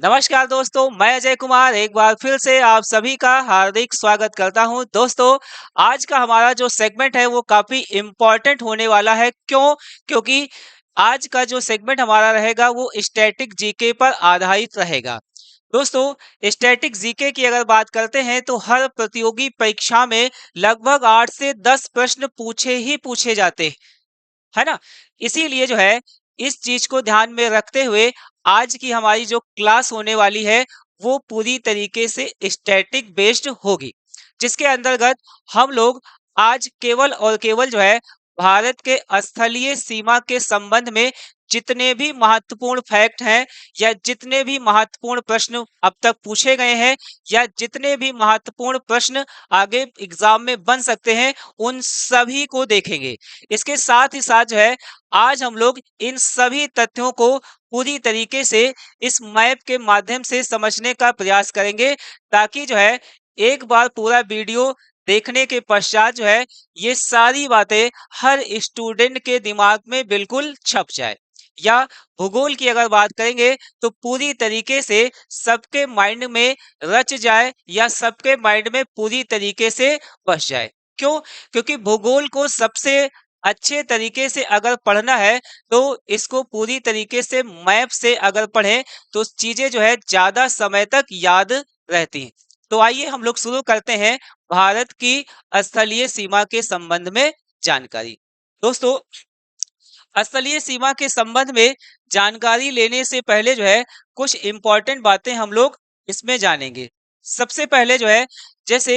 नमस्कार दोस्तों, मैं अजय कुमार एक बार फिर से आप सभी का हार्दिक स्वागत करता हूं। दोस्तों, आज का हमारा जो सेगमेंट है वो काफ़ी इम्पोर्टेंट होने वाला है। क्यों? क्योंकि आज का जो सेगमेंट हमारा रहेगा वो स्टैटिक जीके पर आधारित रहेगा। दोस्तों, स्टैटिक जीके की अगर बात करते हैं तो हर प्रतियोगी परीक्षा में लगभग 8 से 10 प्रश्न पूछे ही पूछे जाते हैं। है ना? इसीलिए जो है इस चीज को ध्यान में रखते हुए आज की हमारी जो क्लास होने वाली है वो पूरी तरीके से स्टैटिक बेस्ड होगी, जिसके अंतर्गत हम लोग आज केवल और केवल जो है भारत के स्थलीय सीमा के संबंध में जितने भी महत्वपूर्ण फैक्ट हैं या जितने भी महत्वपूर्ण प्रश्न अब तक पूछे गए हैं या जितने भी महत्वपूर्ण प्रश्न आगे एग्जाम में बन सकते हैं उन सभी को देखेंगे। इसके साथ ही साथ जो है आज हम लोग इन सभी तथ्यों को पूरी तरीके से इस मैप के माध्यम से समझने का प्रयास करेंगे, ताकि जो है एक बार पूरा वीडियो देखने के पश्चात जो है ये सारी बातें हर स्टूडेंट के दिमाग में बिल्कुल छप जाए। या भूगोल की अगर बात करेंगे तो पूरी तरीके से सबके माइंड में रच जाए या सबके माइंड में पूरी तरीके से बस जाए। क्यों? क्योंकि भूगोल को सबसे अच्छे तरीके से अगर पढ़ना है तो इसको पूरी तरीके से मैप से अगर पढ़ें तो चीजें जो है ज्यादा समय तक याद रहती हैं। तो आइए हम लोग शुरू करते हैं भारत की स्थलीय सीमा के संबंध में जानकारी। दोस्तों, स्थलीय सीमा के संबंध में जानकारी लेने से पहले जो है कुछ इंपॉर्टेंट बातें हम लोग इसमें जानेंगे। सबसे पहले जो है, जैसे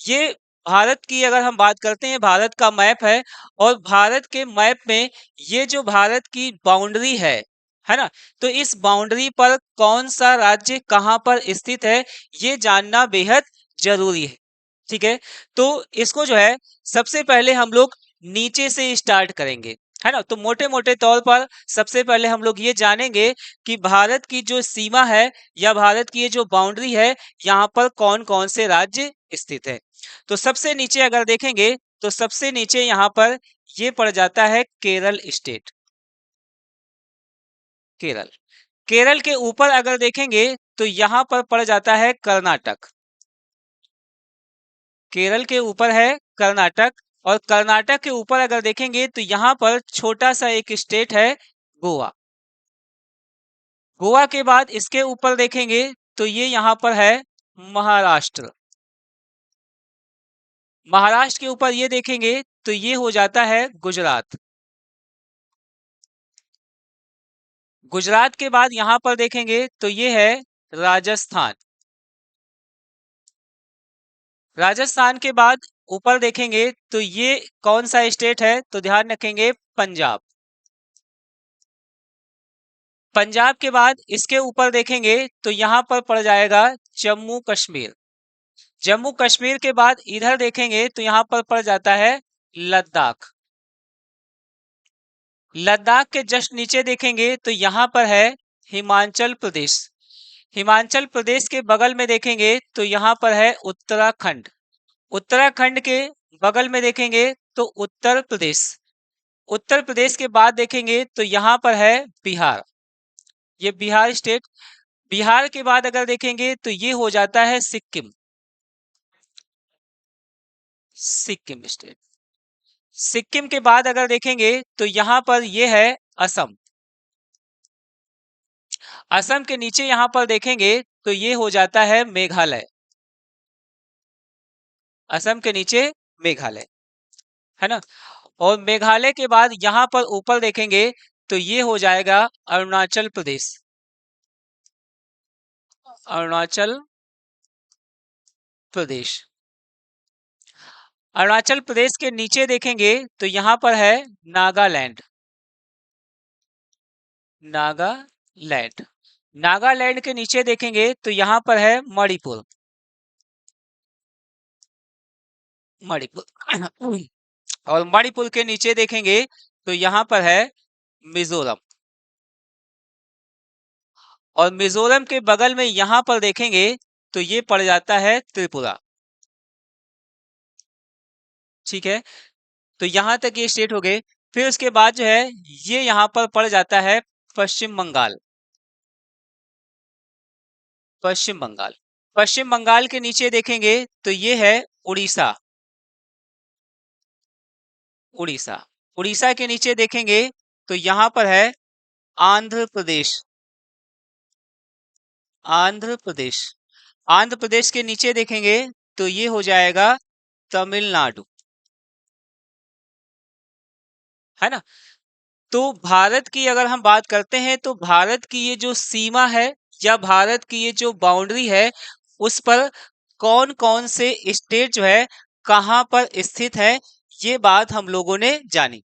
ये भारत की अगर हम बात करते हैं, भारत का मैप है और भारत के मैप में ये जो भारत की बाउंड्री है ना? तो इस बाउंड्री पर कौन सा राज्य कहाँ पर स्थित है ये जानना बेहद जरूरी है। ठीक है? तो इसको जो है सबसे पहले हम लोग नीचे से स्टार्ट करेंगे, है ना? तो मोटे मोटे तौर पर सबसे पहले हम लोग ये जानेंगे कि भारत की जो सीमा है या भारत की ये जो बाउंड्री है यहाँ पर कौन कौन से राज्य स्थित है। तो सबसे नीचे अगर देखेंगे तो सबसे नीचे यहाँ पर ये पड़ जाता है केरल स्टेट। केरल केरल के ऊपर अगर देखेंगे तो यहाँ पर पड़ जाता है कर्नाटक। केरल के ऊपर है कर्नाटक और कर्नाटक के ऊपर अगर देखेंगे तो यहाँ पर छोटा सा एक स्टेट है गोवा। गोवा के बाद इसके ऊपर देखेंगे तो ये यहाँ पर है महाराष्ट्र। महाराष्ट्र के ऊपर ये देखेंगे तो ये हो जाता है गुजरात। गुजरात के बाद यहाँ पर देखेंगे तो ये है राजस्थान। राजस्थान के बाद ऊपर देखेंगे तो ये कौन सा स्टेट है, तो ध्यान रखेंगे पंजाब। पंजाब के बाद इसके ऊपर देखेंगे तो यहाँ पर पड़ जाएगा जम्मू कश्मीर। जम्मू कश्मीर के बाद इधर देखेंगे तो यहाँ पर पड़ जाता है लद्दाख। लद्दाख के जस्ट नीचे देखेंगे तो यहाँ पर है हिमाचल प्रदेश। हिमाचल प्रदेश के बगल में देखेंगे तो यहाँ पर है उत्तराखंड। उत्तराखंड के बगल में देखेंगे तो उत्तर प्रदेश। उत्तर प्रदेश के बाद देखेंगे तो यहाँ पर है बिहार। ये बिहार स्टेट। बिहार के बाद अगर देखेंगे तो ये हो जाता है सिक्किम। सिक्किम स्टेट। सिक्किम के बाद अगर देखेंगे तो यहाँ पर ये है असम। असम के नीचे यहाँ पर देखेंगे तो ये हो जाता है मेघालय। असम के नीचे मेघालय, है ना? और मेघालय के बाद यहाँ पर ऊपर देखेंगे तो ये हो जाएगा अरुणाचल प्रदेश। अरुणाचल प्रदेश। अरुणाचल प्रदेश के नीचे देखेंगे तो यहाँ पर है नागालैंड। नागालैंड। नागालैंड के नीचे देखेंगे तो यहाँ पर है मणिपुर। मणिपुर। और मणिपुर के नीचे देखेंगे तो यहाँ पर है मिजोरम। और मिजोरम के बगल में यहाँ पर देखेंगे तो ये पड़ जाता है त्रिपुरा। ठीक है? तो यहाँ तक ये स्टेट हो गए। फिर उसके बाद जो है ये यहाँ पर पड़ जाता है पश्चिम बंगाल। पश्चिम बंगाल। पश्चिम बंगाल के नीचे देखेंगे तो ये है उड़ीसा। उड़ीसा। उड़ीसा के नीचे देखेंगे तो यहां पर है आंध्र प्रदेश। आंध्र प्रदेश। आंध्र प्रदेश के नीचे देखेंगे तो ये हो जाएगा तमिलनाडु, है ना। तो भारत की अगर हम बात करते हैं तो भारत की ये जो सीमा है या भारत की ये जो बाउंड्री है उस पर कौन कौन से स्टेट जो है कहां पर स्थित है, ये बात हम लोगों ने जानी।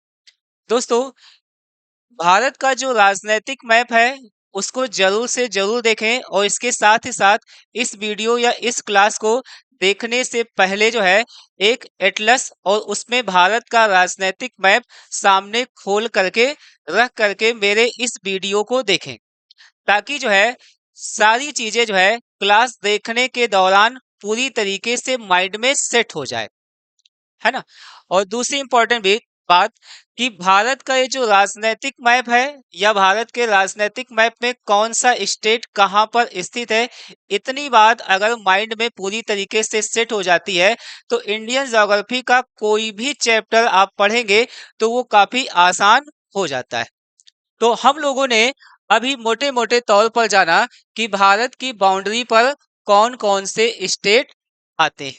दोस्तों, भारत का जो राजनीतिक मैप है उसको जरूर से जरूर देखें और इसके साथ ही साथ इस वीडियो या इस क्लास को देखने से पहले जो है एक एटलस और उसमें भारत का राजनीतिक मैप सामने खोल करके रख करके मेरे इस वीडियो को देखें, ताकि जो है सारी चीजें जो है क्लास देखने के दौरान पूरी तरीके से माइंड में सेट हो जाए, है ना। और दूसरी इंपॉर्टेंट भी बात कि भारत का ये जो राजनीतिक मैप है या भारत के राजनीतिक मैप में कौन सा स्टेट कहां पर स्थित है, इतनी बात अगर माइंड में पूरी तरीके से सेट हो जाती है तो इंडियन ज्योग्राफी का कोई भी चैप्टर आप पढ़ेंगे तो वो काफी आसान हो जाता है। तो हम लोगों ने अभी मोटे मोटे तौर पर जाना कि भारत की बाउंड्री पर कौन कौन से स्टेट आते हैं,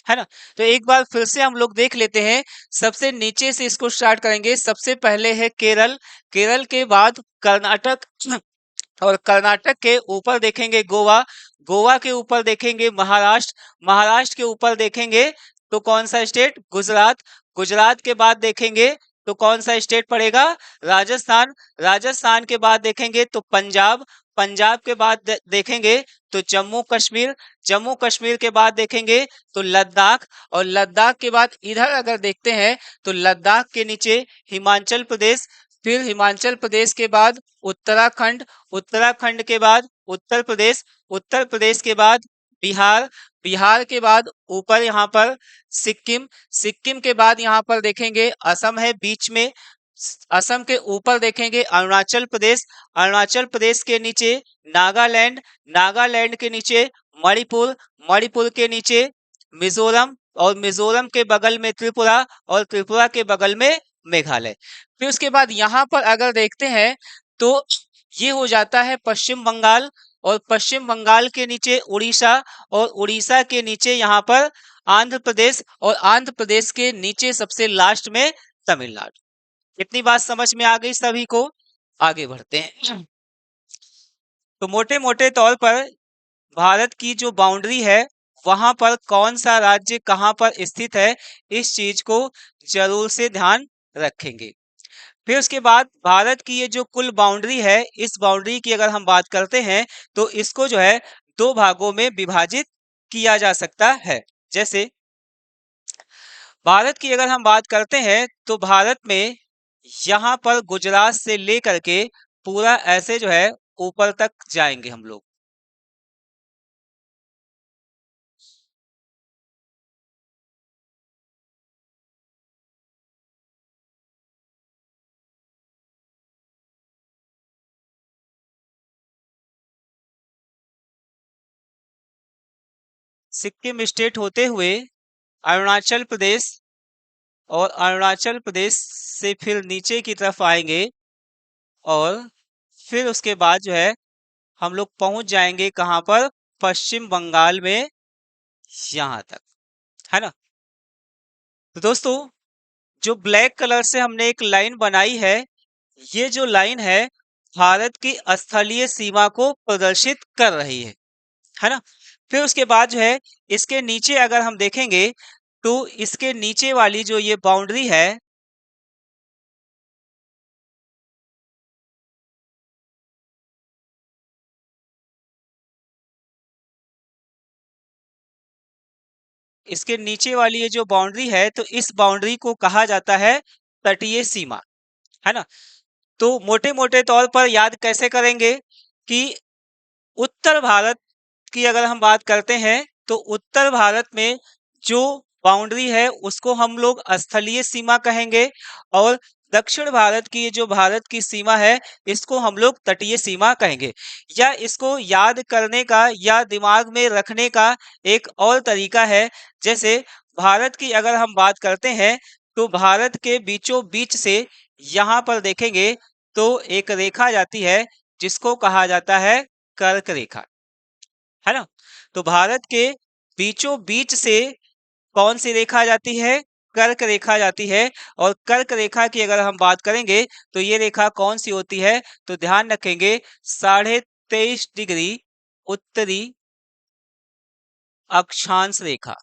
है ना। तो एक बार फिर से हम लोग देख लेते हैं। सबसे नीचे से इसको स्टार्ट करेंगे। सबसे पहले है केरल। केरल के बाद कर्नाटक और कर्नाटक के ऊपर देखेंगे गोवा। गोवा के ऊपर देखेंगे महाराष्ट्र। महाराष्ट्र के ऊपर देखेंगे तो कौन सा स्टेट, गुजरात। गुजरात के बाद देखेंगे तो कौन सा स्टेट पड़ेगा, राजस्थान। राजस्थान के बाद देखेंगे तो पंजाब। पंजाब के बाद देखेंगे तो जम्मू कश्मीर। जम्मू कश्मीर के बाद देखेंगे तो लद्दाख। और लद्दाख के बाद इधर अगर देखते हैं तो लद्दाख के नीचे हिमाचल प्रदेश। फिर हिमाचल प्रदेश के बाद उत्तराखंड। उत्तराखंड के बाद उत्तर प्रदेश। उत्तर प्रदेश के बाद बिहार। बिहार के बाद ऊपर यहाँ पर सिक्किम। सिक्किम के बाद यहाँ पर देखेंगे असम है बीच में। असम के ऊपर देखेंगे अरुणाचल प्रदेश। अरुणाचल प्रदेश के नीचे नागालैंड। नागालैंड के नीचे मणिपुर। मणिपुर के नीचे मिजोरम और मिजोरम के बगल में त्रिपुरा और त्रिपुरा के बगल में मेघालय। फिर उसके बाद यहाँ पर अगर देखते हैं तो ये हो जाता है पश्चिम बंगाल। और पश्चिम बंगाल के नीचे उड़ीसा और उड़ीसा के नीचे यहाँ पर आंध्र प्रदेश और आंध्र प्रदेश के नीचे सबसे लास्ट में तमिलनाडु। इतनी बात समझ में आ गई सभी को। आगे बढ़ते हैं। तो मोटे मोटे तौर पर भारत की जो बाउंड्री है वहां पर कौन सा राज्य कहां पर स्थित है, इस चीज को जरूर से ध्यान रखेंगे। फिर उसके बाद भारत की ये जो कुल बाउंड्री है, इस बाउंड्री की अगर हम बात करते हैं तो इसको जो है दो भागों में विभाजित किया जा सकता है। जैसे भारत की अगर हम बात करते हैं तो भारत में यहाँ पर गुजरात से लेकर के पूरा ऐसे जो है ऊपर तक जाएंगे हम लोग। सिक्किम स्टेट होते हुए अरुणाचल प्रदेश और अरुणाचल प्रदेश से फिर नीचे की तरफ आएंगे और फिर उसके बाद जो है हम लोग पहुंच जाएंगे कहां पर, पश्चिम बंगाल में, यहां तक, है ना। तो दोस्तों, जो ब्लैक कलर से हमने एक लाइन बनाई है, ये जो लाइन है भारत की स्थलीय सीमा को प्रदर्शित कर रही है ना। फिर उसके बाद जो है इसके नीचे अगर हम देखेंगे तो इसके नीचे वाली जो ये बाउंड्री है, इसके नीचे वाली ये जो बाउंड्री है तो इस बाउंड्री को कहा जाता है तटीय सीमा, है ना। तो मोटे मोटे तौर पर याद कैसे करेंगे कि उत्तर भारत की अगर हम बात करते हैं तो उत्तर भारत में जो बाउंड्री है उसको हम लोग स्थलीय सीमा कहेंगे और दक्षिण भारत की ये जो भारत की सीमा है, इसको हम लोग तटीय सीमा कहेंगे। या इसको याद करने का या दिमाग में रखने का एक और तरीका है, जैसे भारत की अगर हम बात करते हैं, तो भारत के बीचों बीच से यहाँ पर देखेंगे तो एक रेखा जाती है, जिसको कहा जाता है कर्क रेखा, है ना? तो भारत के बीचों बीच से कौन सी रेखा जाती है? कर्क रेखा जाती है। और कर्क रेखा की अगर हम बात करेंगे, तो ये रेखा कौन सी होती है? तो ध्यान रखेंगे, 23.5 डिग्री उत्तरी अक्षांश रेखा।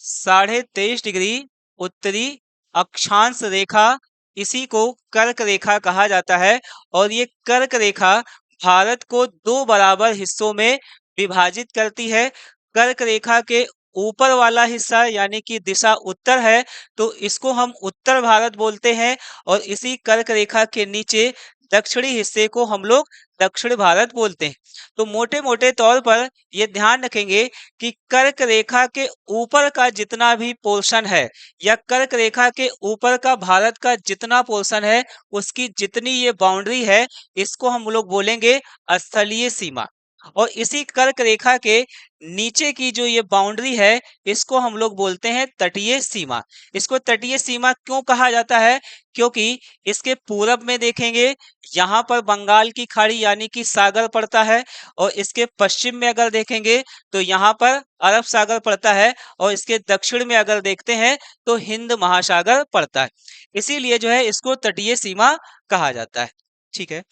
23.5 डिग्री उत्तरी अक्षांश रेखा, इसी को कर्क रेखा कहा जाता है। और ये कर्क रेखा भारत को दो बराबर हिस्सों में विभाजित करती है। कर्क रेखा के ऊपर वाला हिस्सा यानी कि दिशा उत्तर है, तो इसको हम उत्तर भारत बोलते हैं। और इसी कर्क रेखा के नीचे दक्षिणी हिस्से को हम लोग दक्षिण भारत बोलते हैं। तो मोटे मोटे तौर पर ये ध्यान रखेंगे कि कर्क रेखा के ऊपर का जितना भी पोर्शन है, या कर्क रेखा के ऊपर का भारत का जितना पोर्शन है, उसकी जितनी ये बाउंड्री है, इसको हम लोग बोलेंगे स्थलीय सीमा। और इसी कर्क रेखा के नीचे की जो ये बाउंड्री है, इसको हम लोग बोलते हैं तटीय सीमा। इसको तटीय सीमा क्यों कहा जाता है? क्योंकि इसके पूरब में देखेंगे, यहाँ पर बंगाल की खाड़ी यानी कि सागर पड़ता है। और इसके पश्चिम में अगर देखेंगे, तो यहाँ पर अरब सागर पड़ता है। और इसके दक्षिण में अगर देखते हैं, तो हिंद महासागर पड़ता है। इसीलिए जो है इसको तटीय सीमा कहा जाता है। ठीक है।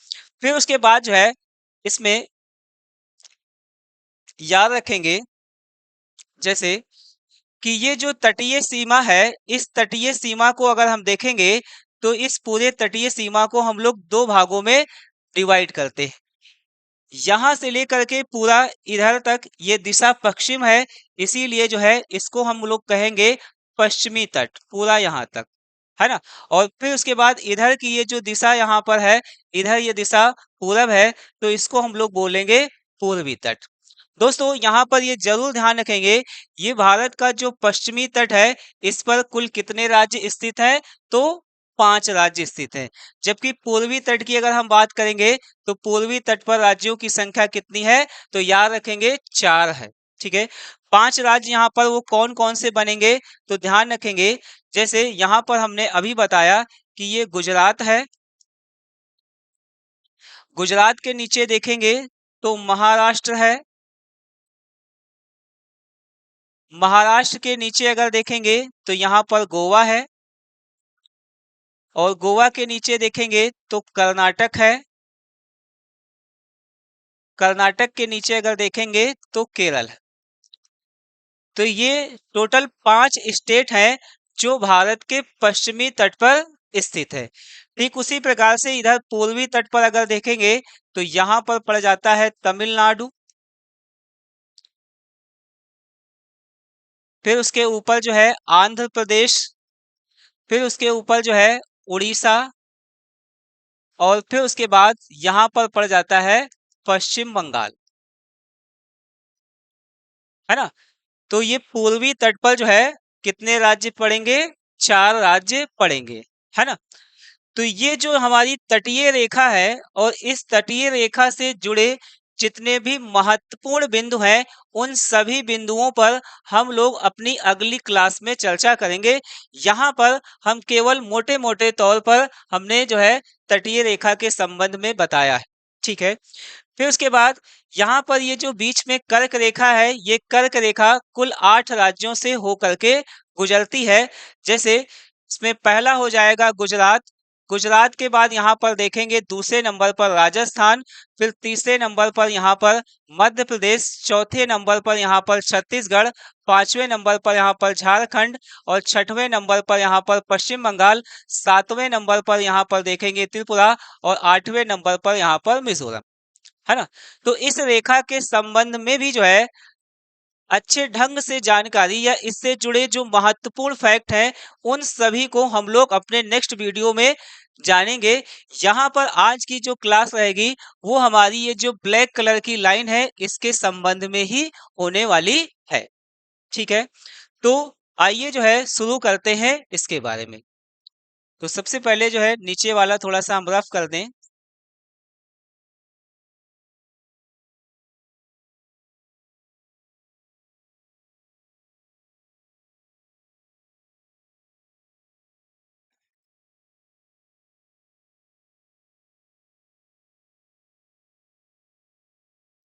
फिर उसके बाद जो है इसमें याद रखेंगे, जैसे कि ये जो तटीय सीमा है, इस तटीय सीमा को अगर हम देखेंगे, तो इस पूरे तटीय सीमा को हम लोग दो भागों में डिवाइड करते हैं। यहां से लेकर के पूरा इधर तक ये दिशा पश्चिम है, इसीलिए जो है इसको हम लोग कहेंगे पश्चिमी तट, पूरा यहाँ तक, है ना? और फिर उसके बाद इधर की ये जो दिशा यहाँ पर है, इधर ये दिशा पूरब है, तो इसको हम लोग बोलेंगे पूर्वी तट। दोस्तों यहाँ पर ये जरूर ध्यान रखेंगे, ये भारत का जो पश्चिमी तट है, इस पर कुल कितने राज्य स्थित हैं? तो 5 राज्य स्थित हैं। जबकि पूर्वी तट की अगर हम बात करेंगे, तो पूर्वी तट पर राज्यों की संख्या कितनी है? तो याद रखेंगे 4 है। ठीक है। 5 राज्य यहाँ पर वो कौन कौन से बनेंगे? तो ध्यान रखेंगे, जैसे यहाँ पर हमने अभी बताया कि ये गुजरात है। गुजरात के नीचे देखेंगे तो महाराष्ट्र है। महाराष्ट्र के नीचे अगर देखेंगे, तो यहाँ पर गोवा है। और गोवा के नीचे देखेंगे तो कर्नाटक है। कर्नाटक के नीचे अगर देखेंगे तो केरल है। तो ये टोटल 5 स्टेट हैं जो भारत के पश्चिमी तट पर स्थित है। ठीक उसी प्रकार से इधर पूर्वी तट पर अगर देखेंगे, तो यहाँ पर पड़ जाता है तमिलनाडु। फिर उसके ऊपर जो है आंध्र प्रदेश। फिर उसके ऊपर जो है उड़ीसा। और फिर उसके बाद यहाँ पर पड़ जाता है पश्चिम बंगाल, है ना? तो ये पूर्वी तट पर जो है कितने राज्य पड़ेंगे? 4 राज्य पड़ेंगे, है ना? तो ये जो हमारी तटीय रेखा है, और इस तटीय रेखा से जुड़े जितने भी महत्वपूर्ण बिंदु हैं, उन सभी बिंदुओं पर हम लोग अपनी अगली क्लास में चर्चा करेंगे। यहाँ पर हम केवल मोटे मोटे तौर पर हमने जो है तटीय रेखा के संबंध में बताया है। ठीक है। फिर उसके बाद यहाँ पर ये जो बीच में कर्क रेखा है, ये कर्क रेखा कुल 8 राज्यों से होकर के गुजरती है। जैसे इसमें पहला हो जाएगा गुजरात। गुजरात के बाद यहाँ पर देखेंगे दूसरे नंबर पर राजस्थान। फिर तीसरे नंबर पर यहाँ पर मध्य प्रदेश। चौथे नंबर पर यहाँ पर छत्तीसगढ़। पांचवें नंबर पर यहाँ पर झारखंड। और छठवें नंबर पर यहाँ पर पश्चिम बंगाल। सातवें नंबर पर यहाँ पर देखेंगे त्रिपुरा। और आठवें नंबर पर यहाँ पर मिजोरम, है ना? तो इस रेखा के संबंध में भी जो है अच्छे ढंग से जानकारी, या इससे जुड़े जो महत्वपूर्ण फैक्ट हैं, उन सभी को हम लोग अपने नेक्स्ट वीडियो में जानेंगे। यहाँ पर आज की जो क्लास रहेगी, वो हमारी ये जो ब्लैक कलर की लाइन है, इसके संबंध में ही होने वाली है। ठीक है। तो आइए जो है शुरू करते हैं इसके बारे में। तो सबसे पहले जो है नीचे वाला थोड़ा सा हम रफ कर दें।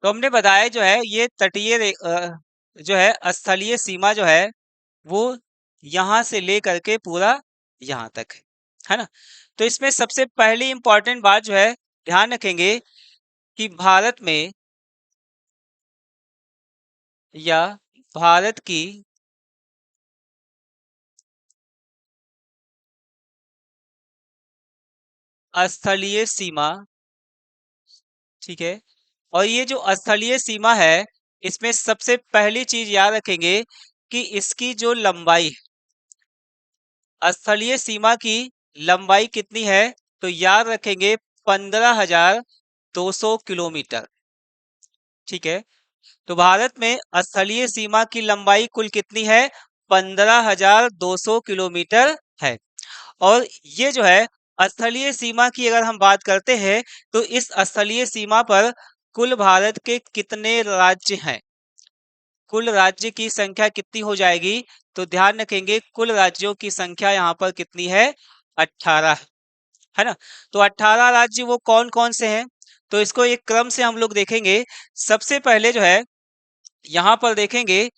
तो हमने बताया जो है ये जो है स्थलीय सीमा जो है वो यहां से लेकर के पूरा यहां तक है ना। तो इसमें सबसे पहली इंपॉर्टेंट बात जो है ध्यान रखेंगे कि भारत में या भारत की स्थलीय सीमा, ठीक है। और ये जो स्थलीय सीमा है इसमें सबसे पहली चीज याद रखेंगे कि इसकी जो लंबाई, स्थलीय सीमा की लंबाई कितनी है, तो याद रखेंगे 15,200 किलोमीटर, ठीक है। तो भारत में स्थलीय सीमा की लंबाई कुल कितनी है, 15,200 किलोमीटर है। और ये जो है स्थलीय सीमा की अगर हम बात करते हैं तो इस स्थलीय सीमा पर कुल भारत के कितने राज्य हैं, कुल राज्य की संख्या कितनी हो जाएगी, तो ध्यान रखेंगे कुल राज्यों की संख्या यहाँ पर कितनी है, 18 है ना। तो 18 राज्य वो कौन कौन से हैं, तो इसको एक क्रम से हम लोग देखेंगे। सबसे पहले जो है यहाँ पर देखेंगे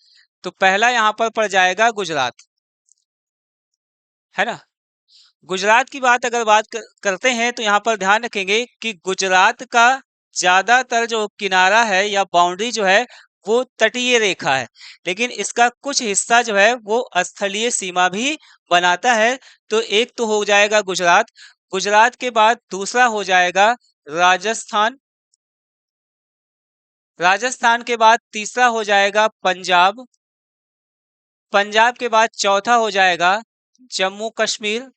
तो पहला यहाँ पर पड़ जाएगा गुजरात, है ना। गुजरात की बात अगर करते हैं तो यहाँ पर ध्यान रखेंगे कि गुजरात का ज्यादातर जो किनारा है या बाउंड्री जो है वो तटीय रेखा है, लेकिन इसका कुछ हिस्सा जो है वो स्थलीय सीमा भी बनाता है। तो एक तो हो जाएगा गुजरात, गुजरात के बाद दूसरा हो जाएगा राजस्थान, राजस्थान के बाद तीसरा हो जाएगा पंजाब, पंजाब के बाद चौथा हो जाएगा जम्मू कश्मीर,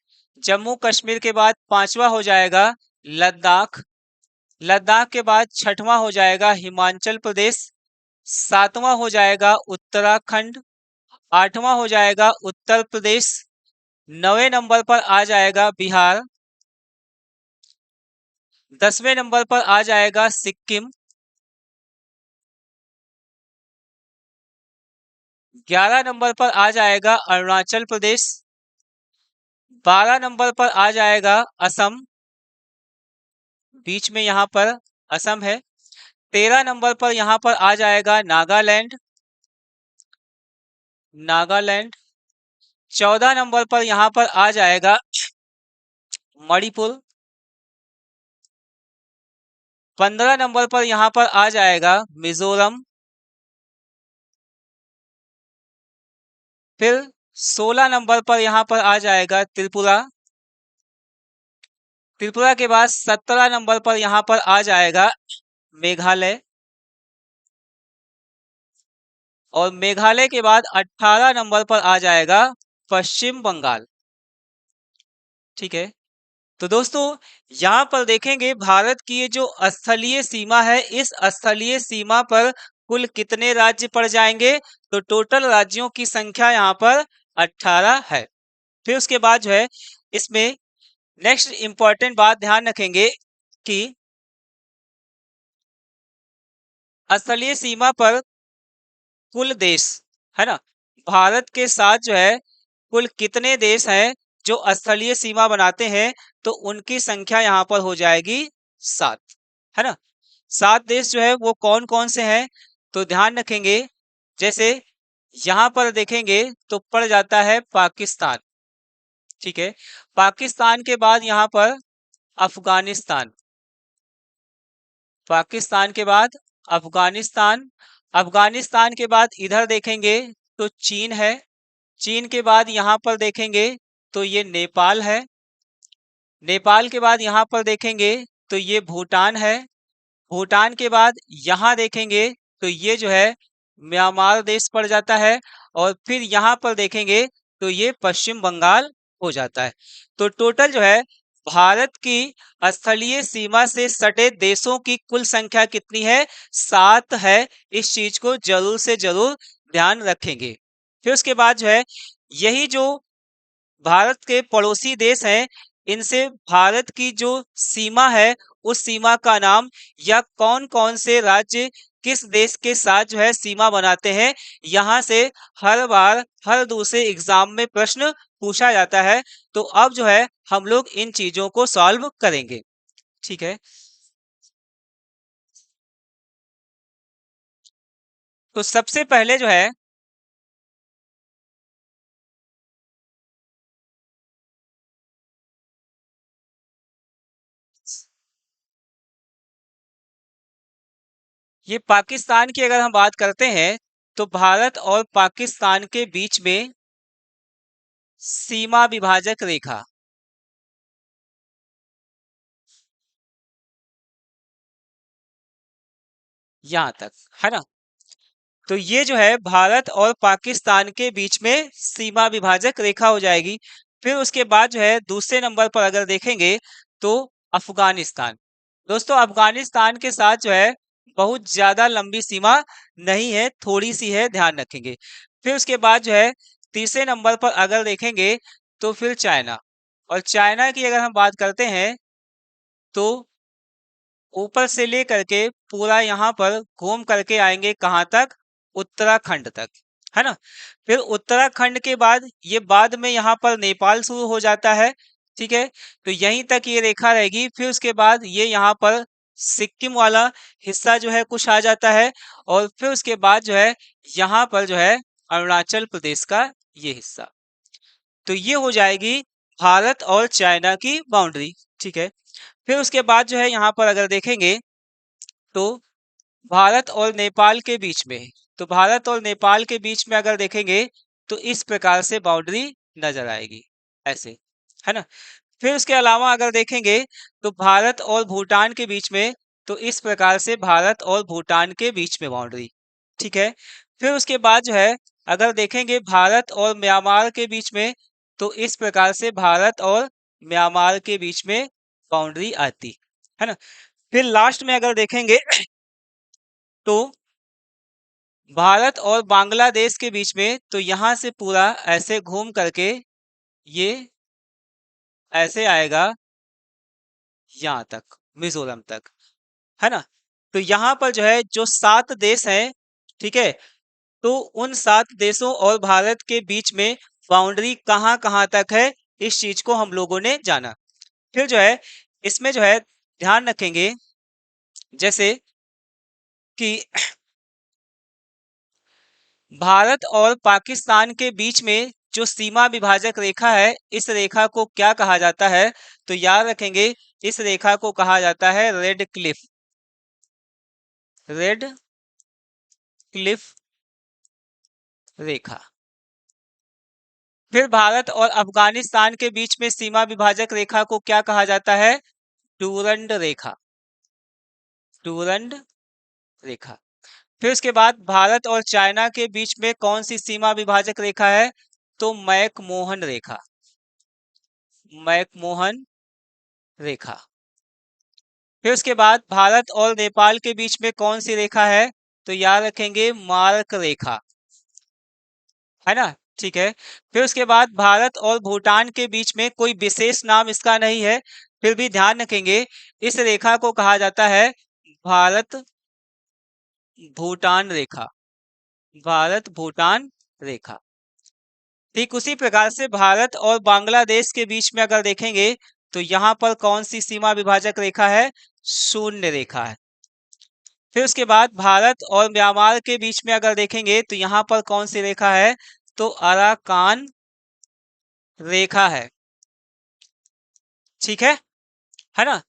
जम्मू कश्मीर के बाद पांचवा हो जाएगा लद्दाख, लद्दाख के बाद छठवां हो जाएगा हिमाचल प्रदेश, सातवां हो जाएगा उत्तराखंड, आठवां हो जाएगा उत्तर प्रदेश, 9वें नंबर पर आ जाएगा बिहार, 10वें नंबर पर आ जाएगा सिक्किम, 11 नंबर पर आ जाएगा अरुणाचल प्रदेश, 12 नंबर पर आ जाएगा असम, बीच में यहाँ पर असम है, 13 नंबर पर यहाँ पर आ जाएगा नागालैंड, नागालैंड, 14 नंबर पर यहाँ पर आ जाएगा मणिपुर, 15 नंबर पर यहाँ पर आ जाएगा मिजोरम, फिर 16 नंबर पर यहाँ पर आ जाएगा त्रिपुरा, त्रिपुरा के बाद 17 नंबर पर यहाँ पर आ जाएगा मेघालय, और मेघालय के बाद 18 नंबर पर आ जाएगा पश्चिम बंगाल, ठीक है। तो दोस्तों यहाँ पर देखेंगे भारत की ये जो स्थलीय सीमा है, इस स्थलीय सीमा पर कुल कितने राज्य पड़ जाएंगे, तो टोटल राज्यों की संख्या यहाँ पर 18 है। फिर उसके बाद जो है इसमें नेक्स्ट इंपॉर्टेंट बात ध्यान रखेंगे कि स्थलीय सीमा पर कुल देश, है ना, भारत के साथ जो है कुल कितने देश हैं जो स्थलीय सीमा बनाते हैं, तो उनकी संख्या यहाँ पर हो जाएगी 7, है ना। 7 देश जो है वो कौन कौन से हैं, तो ध्यान रखेंगे जैसे यहाँ पर देखेंगे तो पड़ जाता है पाकिस्तान, ठीक है। पाकिस्तान के बाद यहाँ पर अफगानिस्तान, पाकिस्तान के बाद अफगानिस्तान, अफगानिस्तान के बाद इधर देखेंगे तो चीन है, चीन के बाद यहाँ पर देखेंगे तो ये नेपाल है, नेपाल के बाद यहाँ पर देखेंगे तो ये भूटान है, भूटान के बाद यहाँ देखेंगे तो ये जो है म्यांमार देश पड़ जाता है, और फिर यहाँ पर देखेंगे तो ये पश्चिम बंगाल हो जाता है। तो टोटल जो है भारत की स्थलीय सीमा से सटे देशों की कुल संख्या कितनी है, 7 है। इस चीज को जरूर से जरूर ध्यान रखेंगे। फिर उसके बाद जो है यही जो भारत के पड़ोसी देश हैं इनसे भारत की जो सीमा है उस सीमा का नाम, या कौन कौन से राज्य किस देश के साथ जो है सीमा बनाते हैं, यहाँ से हर बार हर दूसरे एग्जाम में प्रश्न पूछा जाता है। तो अब जो है हम लोग इन चीजों को सॉल्व करेंगे। ठीक है, तो सबसे पहले जो है ये पाकिस्तान की अगर हम बात करते हैं, तो भारत और पाकिस्तान के बीच में सीमा विभाजक रेखा यहाँ तक है ना। तो ये जो है भारत और पाकिस्तान के बीच में सीमा विभाजक रेखा हो जाएगी। फिर उसके बाद जो है दूसरे नंबर पर अगर देखेंगे तो अफगानिस्तान। दोस्तों अफगानिस्तान के साथ जो है बहुत ज्यादा लंबी सीमा नहीं है, थोड़ी सी है, ध्यान रखेंगे। फिर उसके बाद जो है तीसरे नंबर पर अगर देखेंगे तो फिर चाइना। और चाइना की अगर हम बात करते हैं तो ऊपर से लेकर के पूरा यहाँ पर घूम करके आएंगे कहाँ तक, उत्तराखंड तक, है ना। फिर उत्तराखंड के बाद ये बाद में यहाँ पर नेपाल शुरू हो जाता है। ठीक है, तो यहीं तक ये रेखा रहेगी। फिर उसके बाद ये यहाँ पर सिक्किम वाला हिस्सा जो है कुछ आ जाता है। और फिर उसके बाद जो है यहाँ पर जो है अरुणाचल प्रदेश का ये हिस्सा। तो ये हो जाएगी भारत और चाइना की बाउंड्री। ठीक है, फिर उसके बाद जो है यहाँ पर अगर देखेंगे तो भारत और नेपाल के बीच में, तो भारत और नेपाल के बीच में अगर देखेंगे तो इस प्रकार से बाउंड्री नजर आएगी, ऐसे, है ना। फिर उसके अलावा अगर देखेंगे तो भारत और भूटान के बीच में, तो इस प्रकार से भारत और भूटान के बीच में बाउंड्री। ठीक है, फिर उसके बाद जो है अगर देखेंगे भारत और म्यांमार के बीच में, तो इस प्रकार से भारत और म्यांमार के बीच में बाउंड्री आती है ना। फिर लास्ट में अगर देखेंगे तो भारत और बांग्लादेश के बीच में, तो यहां से पूरा ऐसे घूम करके ये ऐसे आएगा यहाँ तक, मिजोरम तक, है ना। तो यहाँ पर जो है जो 7 देश हैं, ठीक है, तो उन 7 देशों और भारत के बीच में बाउंड्री कहाँ कहाँ तक है, इस चीज को हम लोगों ने जाना। फिर जो है इसमें जो है ध्यान रखेंगे जैसे कि भारत और पाकिस्तान के बीच में जो सीमा विभाजक रेखा है, इस रेखा को क्या कहा जाता है, तो याद रखेंगे इस रेखा को कहा जाता है रेड क्लिफ, रेड क्लिफ रेखा। फिर भारत और अफगानिस्तान के बीच में सीमा विभाजक रेखा को क्या कहा जाता है, डूरंड रेखा, डूरंड रेखा। फिर उसके बाद भारत और चाइना के बीच में कौन सी सीमा विभाजक रेखा है, तो मैकमोहन रेखा, मैकमोहन रेखा। फिर उसके बाद भारत और नेपाल के बीच में कौन सी रेखा है, तो याद रखेंगे मार्क रेखा, है ना। ठीक है, फिर उसके बाद भारत और भूटान के बीच में कोई विशेष नाम इसका नहीं है, फिर भी ध्यान रखेंगे इस रेखा को कहा जाता है भारत भूटान रेखा, भारत भूटान रेखा। ठीक उसी प्रकार से भारत और बांग्लादेश के बीच में अगर देखेंगे तो यहाँ पर कौन सी सीमा विभाजक रेखा है, शून्य रेखा है। फिर उसके बाद भारत और म्यांमार के बीच में अगर देखेंगे तो यहाँ पर कौन सी रेखा है, तो अराकान रेखा है। ठीक है ना।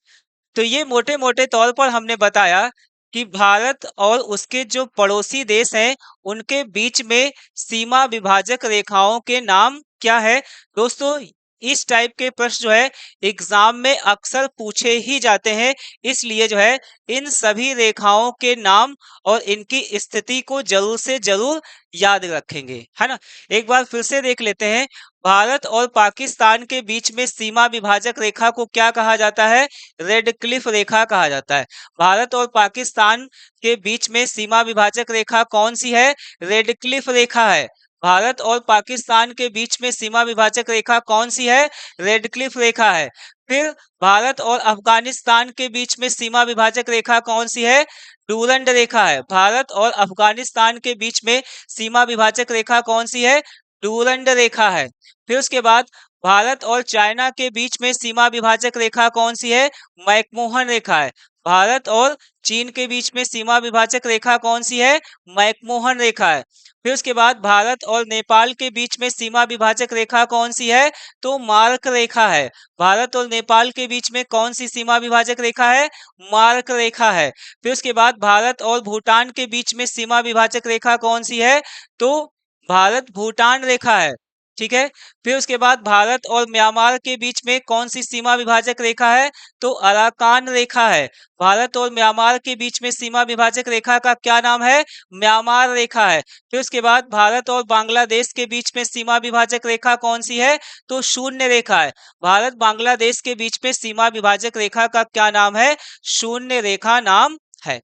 तो ये मोटे मोटे तौर पर हमने बताया कि भारत और उसके जो पड़ोसी देश हैं उनके बीच में सीमा विभाजक रेखाओं के नाम क्या है। दोस्तों इस टाइप के प्रश्न जो है एग्जाम में अक्सर पूछे ही जाते हैं, इसलिए जो है इन सभी रेखाओं के नाम और इनकी स्थिति को जरूर से जरूर याद रखेंगे, है ना। एक बार फिर से देख लेते हैं, भारत और पाकिस्तान के बीच में सीमा विभाजक रेखा को क्या कहा जाता है, रेड क्लिफ रेखा कहा जाता है। भारत और पाकिस्तान के बीच में सीमा विभाजक रेखा कौन सी है, रेड क्लिफ रेखा है। भारत और पाकिस्तान के बीच में सीमा विभाजक रेखा कौन सी है? रेड क्लिफ रेखा है। फिर भारत और अफगानिस्तान के बीच में सीमा विभाजक रेखा कौन सी है? डूरंड रेखा है। भारत और अफगानिस्तान के बीच में सीमा विभाजक रेखा कौन सी है? डूरंड रेखा है। फिर उसके बाद भारत और चाइना के बीच में सीमा विभाजक रेखा कौन सी है? मैकमोहन रेखा है। भारत और चीन के बीच में सीमा विभाजक रेखा कौन सी है? मैकमोहन रेखा है। फिर उसके बाद भारत और नेपाल के बीच में सीमा विभाजक रेखा कौन सी है? तो मार्क रेखा है। भारत और नेपाल के बीच में कौन सी सीमा विभाजक रेखा है? मार्क रेखा है। फिर उसके बाद भारत और भूटान के बीच में सीमा विभाजक रेखा कौन सी है? तो भारत भूटान रेखा है। ठीक है। फिर उसके बाद भारत और म्यांमार के बीच में कौन सी सीमा विभाजक रेखा है? तो अराकान रेखा है। भारत और म्यांमार के बीच में सीमा विभाजक रेखा का क्या नाम है? म्यांमार रेखा है। फिर उसके बाद भारत और बांग्लादेश के बीच में सीमा विभाजक रेखा कौन सी है? तो शून्य रेखा है। भारत बांग्लादेश के बीच में सीमा विभाजक रेखा का क्या नाम है? शून्य रेखा नाम है।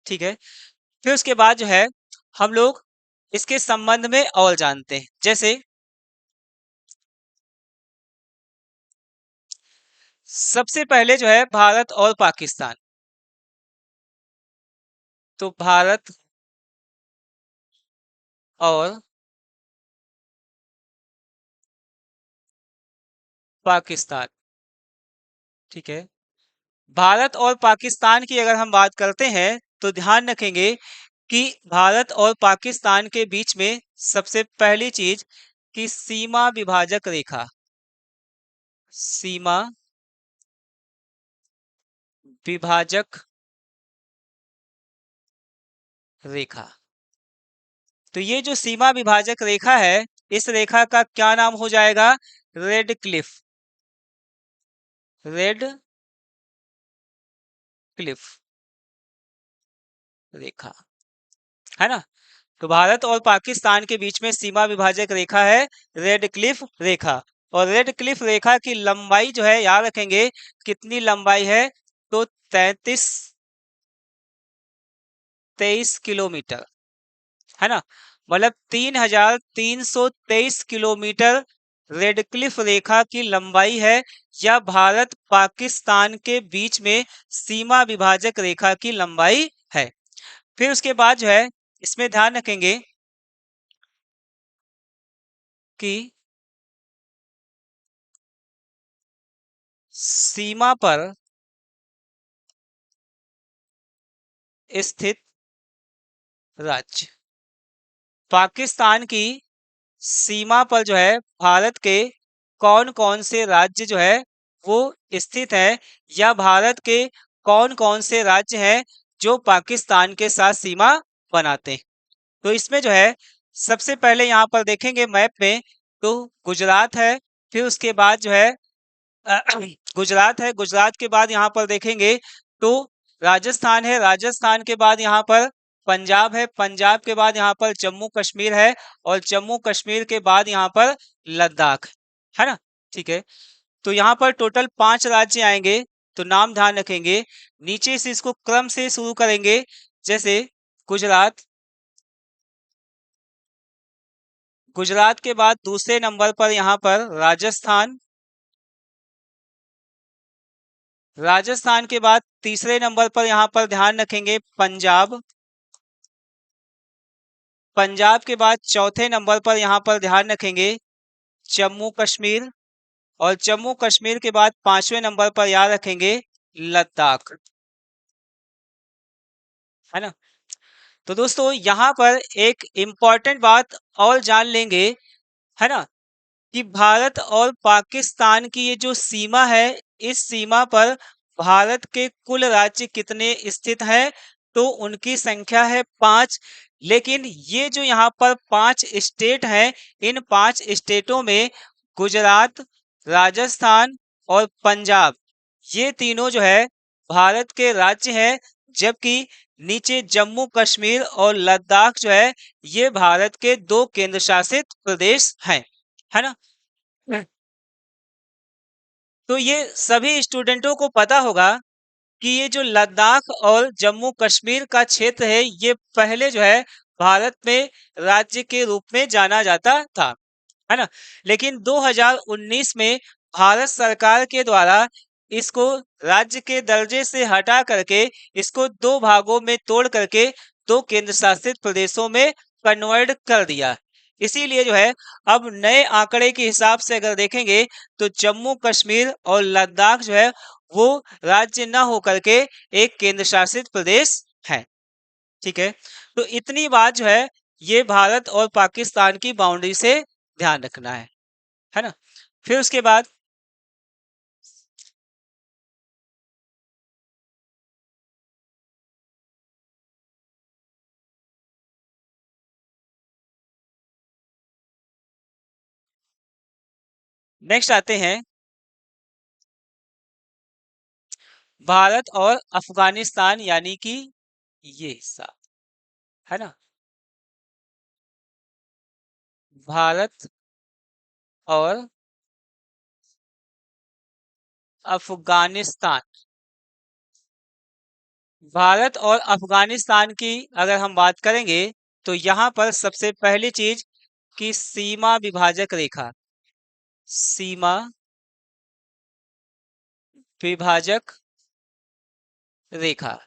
ठीक है। फिर उसके बाद जो है हम लोग इसके संबंध में और जानते हैं। जैसे सबसे पहले जो है भारत और पाकिस्तान। तो भारत और पाकिस्तान। ठीक है। भारत और पाकिस्तान की अगर हम बात करते हैं तो ध्यान रखेंगे कि भारत और पाकिस्तान के बीच में सबसे पहली चीज कि सीमा विभाजक रेखा, सीमा विभाजक रेखा। तो ये जो सीमा विभाजक रेखा है इस रेखा का क्या नाम हो जाएगा? रेड क्लिफ, रेड क्लिफ रेखा, है ना। तो भारत और पाकिस्तान के बीच में सीमा विभाजक रेखा है रेड क्लिफ रेखा। और रेड क्लिफ रेखा की लंबाई जो है याद रखेंगे कितनी लंबाई है? तो 33-23 किलोमीटर, है ना। मतलब 3323 किलोमीटर रेड क्लिफ रेखा की लंबाई है, या भारत पाकिस्तान के बीच में सीमा विभाजक रेखा की लंबाई है। फिर उसके बाद जो है इसमें ध्यान रखेंगे कि सीमा पर स्थित राज्य, पाकिस्तान की सीमा पर जो है भारत के कौन कौन से राज्य जो है वो स्थित है, या भारत के कौन कौन से राज्य हैं जो पाकिस्तान के साथ सीमा बनाते हैं। तो इसमें जो है सबसे पहले यहाँ पर देखेंगे मैप में तो गुजरात है। फिर उसके बाद जो है अ, गुजरात है। गुजरात के बाद यहाँ पर देखेंगे तो राजस्थान है। राजस्थान के बाद यहाँ पर पंजाब है। पंजाब के बाद यहाँ पर जम्मू कश्मीर है। और जम्मू कश्मीर के बाद यहाँ पर लद्दाख है ना। ठीक है। तो यहाँ पर टोटल 5 राज्य आएंगे। तो नाम ध्यान रखेंगे, नीचे से इसको क्रम से शुरू करेंगे। जैसे गुजरात, गुजरात के बाद दूसरे नंबर पर यहाँ पर राजस्थान, राजस्थान के बाद तीसरे नंबर पर यहाँ पर ध्यान रखेंगे पंजाब, पंजाब के बाद चौथे नंबर पर यहाँ पर ध्यान रखेंगे जम्मू कश्मीर, और जम्मू कश्मीर के बाद 5वें नंबर पर याद रखेंगे लद्दाख, है ना। तो दोस्तों यहाँ पर एक इम्पॉर्टेंट बात और जान लेंगे, है ना, कि भारत और पाकिस्तान की ये जो सीमा है इस सीमा पर भारत के कुल राज्य कितने स्थित हैं? तो उनकी संख्या है 5। लेकिन ये जो यहाँ पर 5 स्टेट हैं इन 5 स्टेटों में गुजरात, राजस्थान और पंजाब ये तीनों जो है भारत के राज्य हैं, जबकि नीचे जम्मू कश्मीर और लद्दाख जो है ये भारत के 2 केंद्र शासित प्रदेश हैं, है ना। तो ये सभी स्टूडेंटों को पता होगा कि ये जो लद्दाख और जम्मू कश्मीर का क्षेत्र है, ये पहले जो है भारत में राज्य के रूप में जाना जाता था, है ना। लेकिन 2019 में भारत सरकार के द्वारा इसको राज्य के दर्जे से हटा करके इसको दो भागों में तोड़ करके दो केंद्र शासित प्रदेशों में कन्वर्ट कर दिया। इसीलिए जो है अब नए आंकड़े के हिसाब से अगर देखेंगे तो जम्मू कश्मीर और लद्दाख जो है वो राज्य न होकर के एक केंद्र शासित प्रदेश है। ठीक है, तो इतनी बात जो है ये भारत और पाकिस्तान की बाउंड्री से ध्यान रखना है ना। फिर उसके बाद नेक्स्ट आते हैं भारत और अफगानिस्तान, यानी कि ये हिस्सा, है ना। भारत और अफगानिस्तान, भारत और अफगानिस्तान की अगर हम बात करेंगे तो यहाँ पर सबसे पहली चीज की सीमा विभाजक रेखा, सीमा विभाजक रेखा,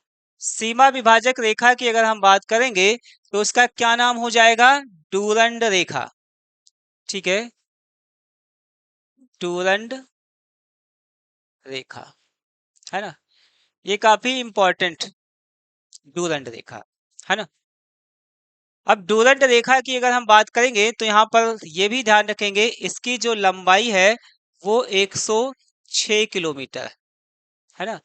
सीमा विभाजक रेखा की अगर हम बात करेंगे तो उसका क्या नाम हो जाएगा, डूरंड रेखा। ठीक है, डूरंड रेखा, है ना। ये काफी इंपॉर्टेंट डूरंड रेखा, है ना। अब डूरंड रेखा की अगर हम बात करेंगे तो यहाँ पर ये भी ध्यान रखेंगे इसकी जो लंबाई है वो 106 किलोमीटर, है ना।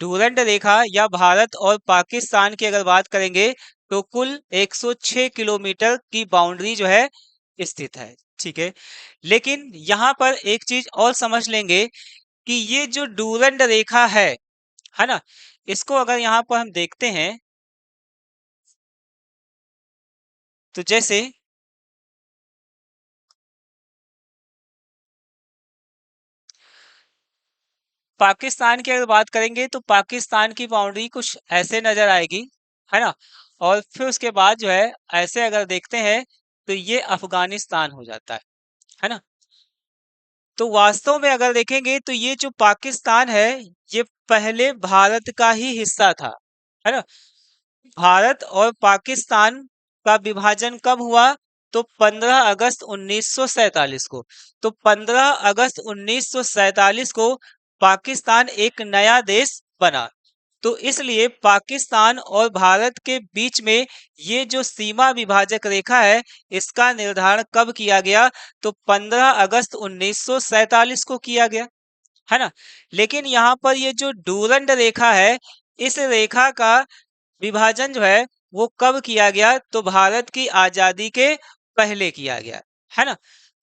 डूरंड रेखा या भारत और पाकिस्तान की अगर बात करेंगे तो कुल 106 किलोमीटर की बाउंड्री जो है स्थित है। ठीक है, लेकिन यहाँ पर एक चीज और समझ लेंगे कि ये जो डूरंड रेखा है ना, इसको अगर यहाँ पर हम देखते हैं तो जैसे पाकिस्तान की अगर बात करेंगे तो पाकिस्तान की बाउंड्री कुछ ऐसे नजर आएगी, है ना। और फिर उसके बाद जो है ऐसे अगर देखते हैं तो ये अफगानिस्तान हो जाता है ना। तो वास्तव में अगर देखेंगे तो ये जो पाकिस्तान है ये पहले भारत का ही हिस्सा था, है ना। भारत और पाकिस्तान का विभाजन कब हुआ, तो 15 अगस्त 1947 को। तो 15 अगस्त 1947 को पाकिस्तान एक नया देश बना। तो इसलिए पाकिस्तान और भारत के बीच में ये जो सीमा विभाजक रेखा है इसका निर्धारण कब किया गया, तो 15 अगस्त 1947 को किया गया, है ना। लेकिन यहाँ पर ये जो डूरंड रेखा है इस रेखा का विभाजन जो है वो कब किया गया, तो भारत की आजादी के पहले किया गया, है ना।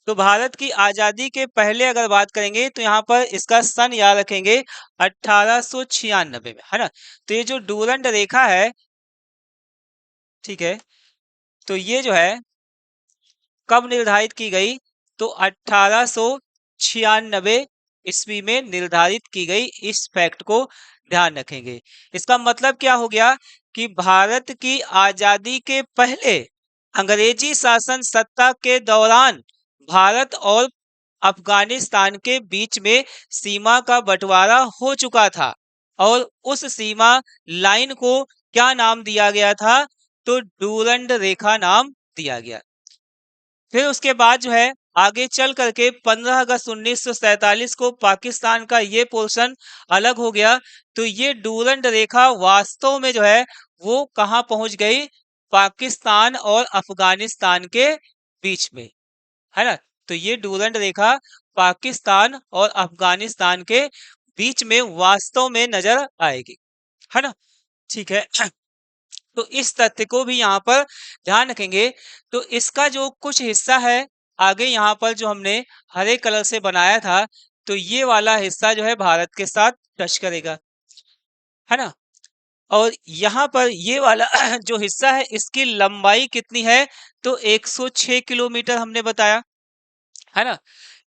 तो भारत की आजादी के पहले अगर बात करेंगे तो यहाँ पर इसका सन याद रखेंगे 1896 में, है ना। तो ये जो डूरंड रेखा है, ठीक है, तो ये जो है कब निर्धारित की गई, तो 1896 ईस्वी में निर्धारित की गई। इस फैक्ट को ध्यान रखेंगे। इसका मतलब क्या हो गया कि भारत की आजादी के पहले अंग्रेजी शासन सत्ता के दौरान भारत और अफगानिस्तान के बीच में सीमा का बंटवारा हो चुका था और उस सीमा लाइन को क्या नाम दिया गया था, तो डूरंड रेखा नाम दिया गया। फिर उसके बाद जो है आगे चल करके 15 अगस्त 1947 को पाकिस्तान का ये पोर्शन अलग हो गया। तो ये डूरंड रेखा वास्तव में जो है वो कहाँ पहुंच गई, पाकिस्तान और अफगानिस्तान के बीच में, है ना। तो ये डूरंड रेखा पाकिस्तान और अफगानिस्तान के बीच में वास्तव में नजर आएगी, है ना। ठीक है, तो इस तथ्य को भी यहाँ पर ध्यान रखेंगे। तो इसका जो कुछ हिस्सा है आगे यहाँ पर जो हमने हरे कलर से बनाया था, तो ये वाला हिस्सा जो है भारत के साथ टच करेगा, है ना। और यहाँ पर ये वाला जो हिस्सा है इसकी लंबाई कितनी है, तो 106 किलोमीटर हमने बताया, है ना।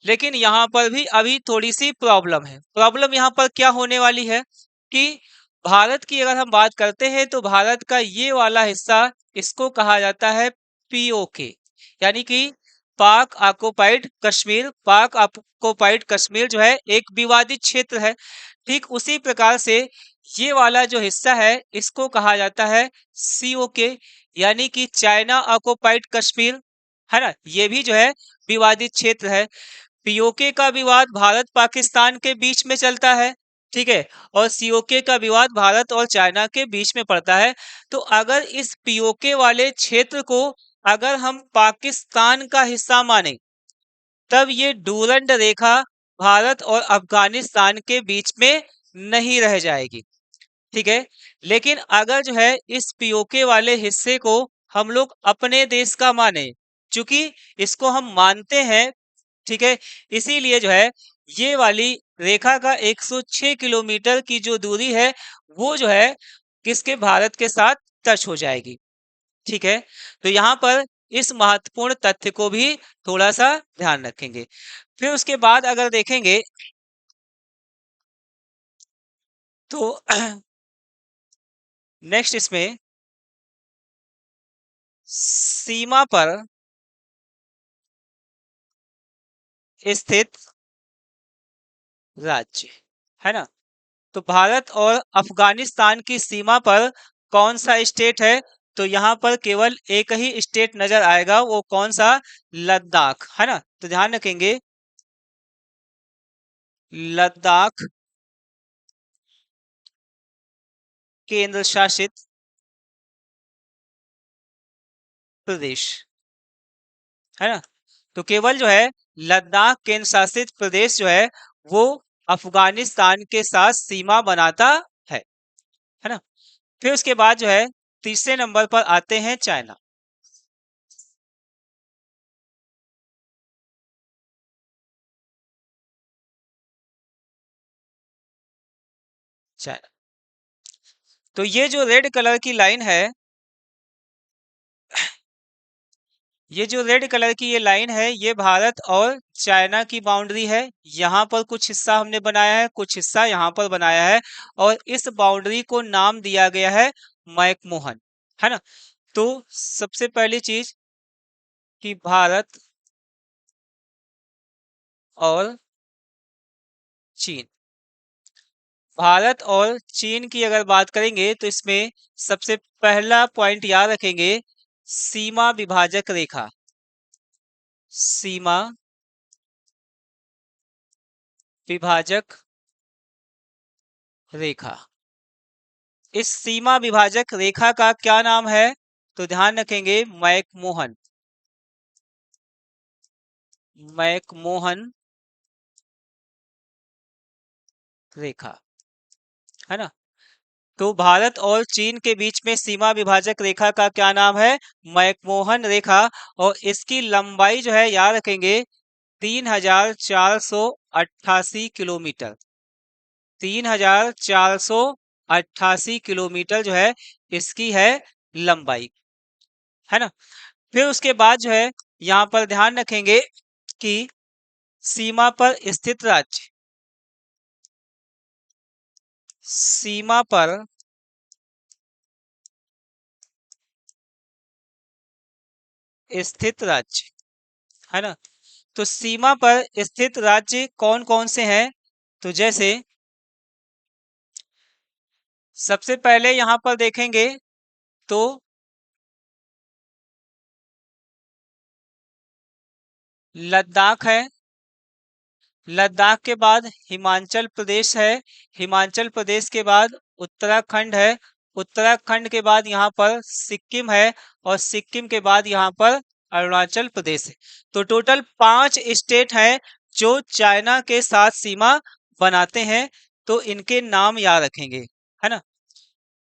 लेकिन यहाँ पर भी अभी थोड़ी सी प्रॉब्लम है। प्रॉब्लम यहाँ पर क्या होने वाली है, कि भारत की अगर हम बात करते हैं तो भारत का ये वाला हिस्सा, इसको कहा जाता है पीओके, यानी कि पाक ऑक्युपाइड कश्मीर। पाक ऑक्युपाइड कश्मीर जो है एक विवादित क्षेत्र है। ठीक उसी प्रकार से ये वाला जो हिस्सा है इसको कहा जाता है सीओके, यानी कि चाइना ऑक्युपाइड कश्मीर, है ना। ये भी जो है विवादित क्षेत्र है। पीओके का विवाद भारत पाकिस्तान के बीच में चलता है, ठीक है, और सीओके का विवाद भारत और चाइना के बीच में पड़ता है। तो अगर इस पीओके वाले क्षेत्र को अगर हम पाकिस्तान का हिस्सा माने, तब ये डूरंड रेखा भारत और अफगानिस्तान के बीच में नहीं रह जाएगी, ठीक है। लेकिन अगर जो है इस पीओके वाले हिस्से को हम लोग अपने देश का माने, चूंकि इसको हम मानते हैं, ठीक है, इसीलिए जो है ये वाली रेखा का 106 किलोमीटर की जो दूरी है वो जो है किसके, भारत के साथ टच हो जाएगी, ठीक है। तो यहाँ पर इस महत्वपूर्ण तथ्य को भी थोड़ा सा ध्यान रखेंगे। फिर उसके बाद अगर देखेंगे तो नेक्स्ट इसमें सीमा पर स्थित राज्य, है ना। तो भारत और अफगानिस्तान की सीमा पर कौन सा स्टेट है, तो यहाँ पर केवल एक ही स्टेट नजर आएगा, वो कौन सा, लद्दाख, है ना। तो ध्यान रखेंगे लद्दाख केंद्र शासित प्रदेश, है ना। तो केवल जो है लद्दाख केंद्र शासित प्रदेश जो है वो अफगानिस्तान के साथ सीमा बनाता है है ना। फिर उसके बाद जो है तीसरे नंबर पर आते हैं चाइना। चाइना, तो ये जो रेड कलर की लाइन है, ये जो रेड कलर की ये लाइन है, ये भारत और चाइना की बाउंड्री है। यहाँ पर कुछ हिस्सा हमने बनाया है, कुछ हिस्सा यहाँ पर बनाया है, और इस बाउंड्री को नाम दिया गया है मैकमोहन, है ना। तो सबसे पहली चीज कि भारत और चीन, भारत और चीन की अगर बात करेंगे तो इसमें सबसे पहला पॉइंट याद रखेंगे, सीमा विभाजक रेखा। सीमा विभाजक रेखा, इस सीमा विभाजक रेखा का क्या नाम है, तो ध्यान रखेंगे मैकमोहन, मैकमोहन रेखा, है ना। तो भारत और चीन के बीच में सीमा विभाजक रेखा का क्या नाम है, मैकमोहन रेखा। और इसकी लंबाई जो है याद रखेंगे 3488 किलोमीटर, 3488 किलोमीटर जो है इसकी है लंबाई, है ना। फिर उसके बाद जो है यहाँ पर ध्यान रखेंगे कि सीमा पर स्थित राज्य, सीमा पर स्थित राज्य, है ना। तो सीमा पर स्थित राज्य कौन कौन से हैं, तो जैसे सबसे पहले यहाँ पर देखेंगे तो लद्दाख है, लद्दाख के बाद हिमाचल प्रदेश है, हिमाचल प्रदेश के बाद उत्तराखंड है, उत्तराखंड के बाद यहाँ पर सिक्किम है, और सिक्किम के बाद यहाँ पर अरुणाचल प्रदेश है। तो टोटल 5 स्टेट हैं जो चाइना के साथ सीमा बनाते हैं। तो इनके नाम याद रखेंगे, है ना।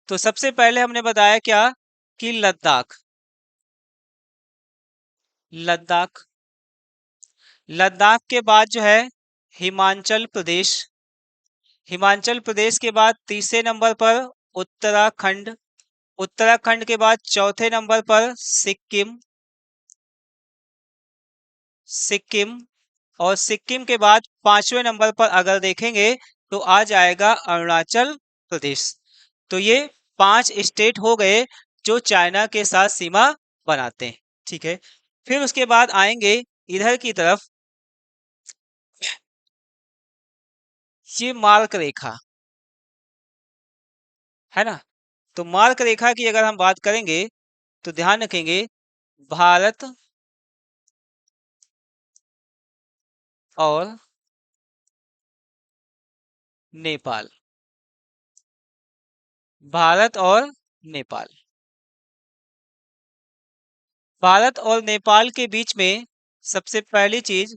तो सबसे पहले हमने बताया क्या, कि लद्दाख, लद्दाख, लद्दाख के बाद जो है हिमाचल प्रदेश, हिमाचल प्रदेश के बाद तीसरे नंबर पर उत्तराखंड, उत्तराखंड के बाद चौथे नंबर पर सिक्किम, सिक्किम, और सिक्किम के बाद पांचवें नंबर पर अगर देखेंगे तो आ जाएगा अरुणाचल प्रदेश। तो ये 5 स्टेट हो गए जो चाइना के साथ सीमा बनाते हैं। ठीक है, फिर उसके बाद आएंगे इधर की तरफ, ये मार्क रेखा है ना। तो मार्क रेखा की अगर हम बात करेंगे तो ध्यान रखेंगे भारत और नेपाल, भारत और नेपाल, भारत और नेपाल के बीच में सबसे पहली चीज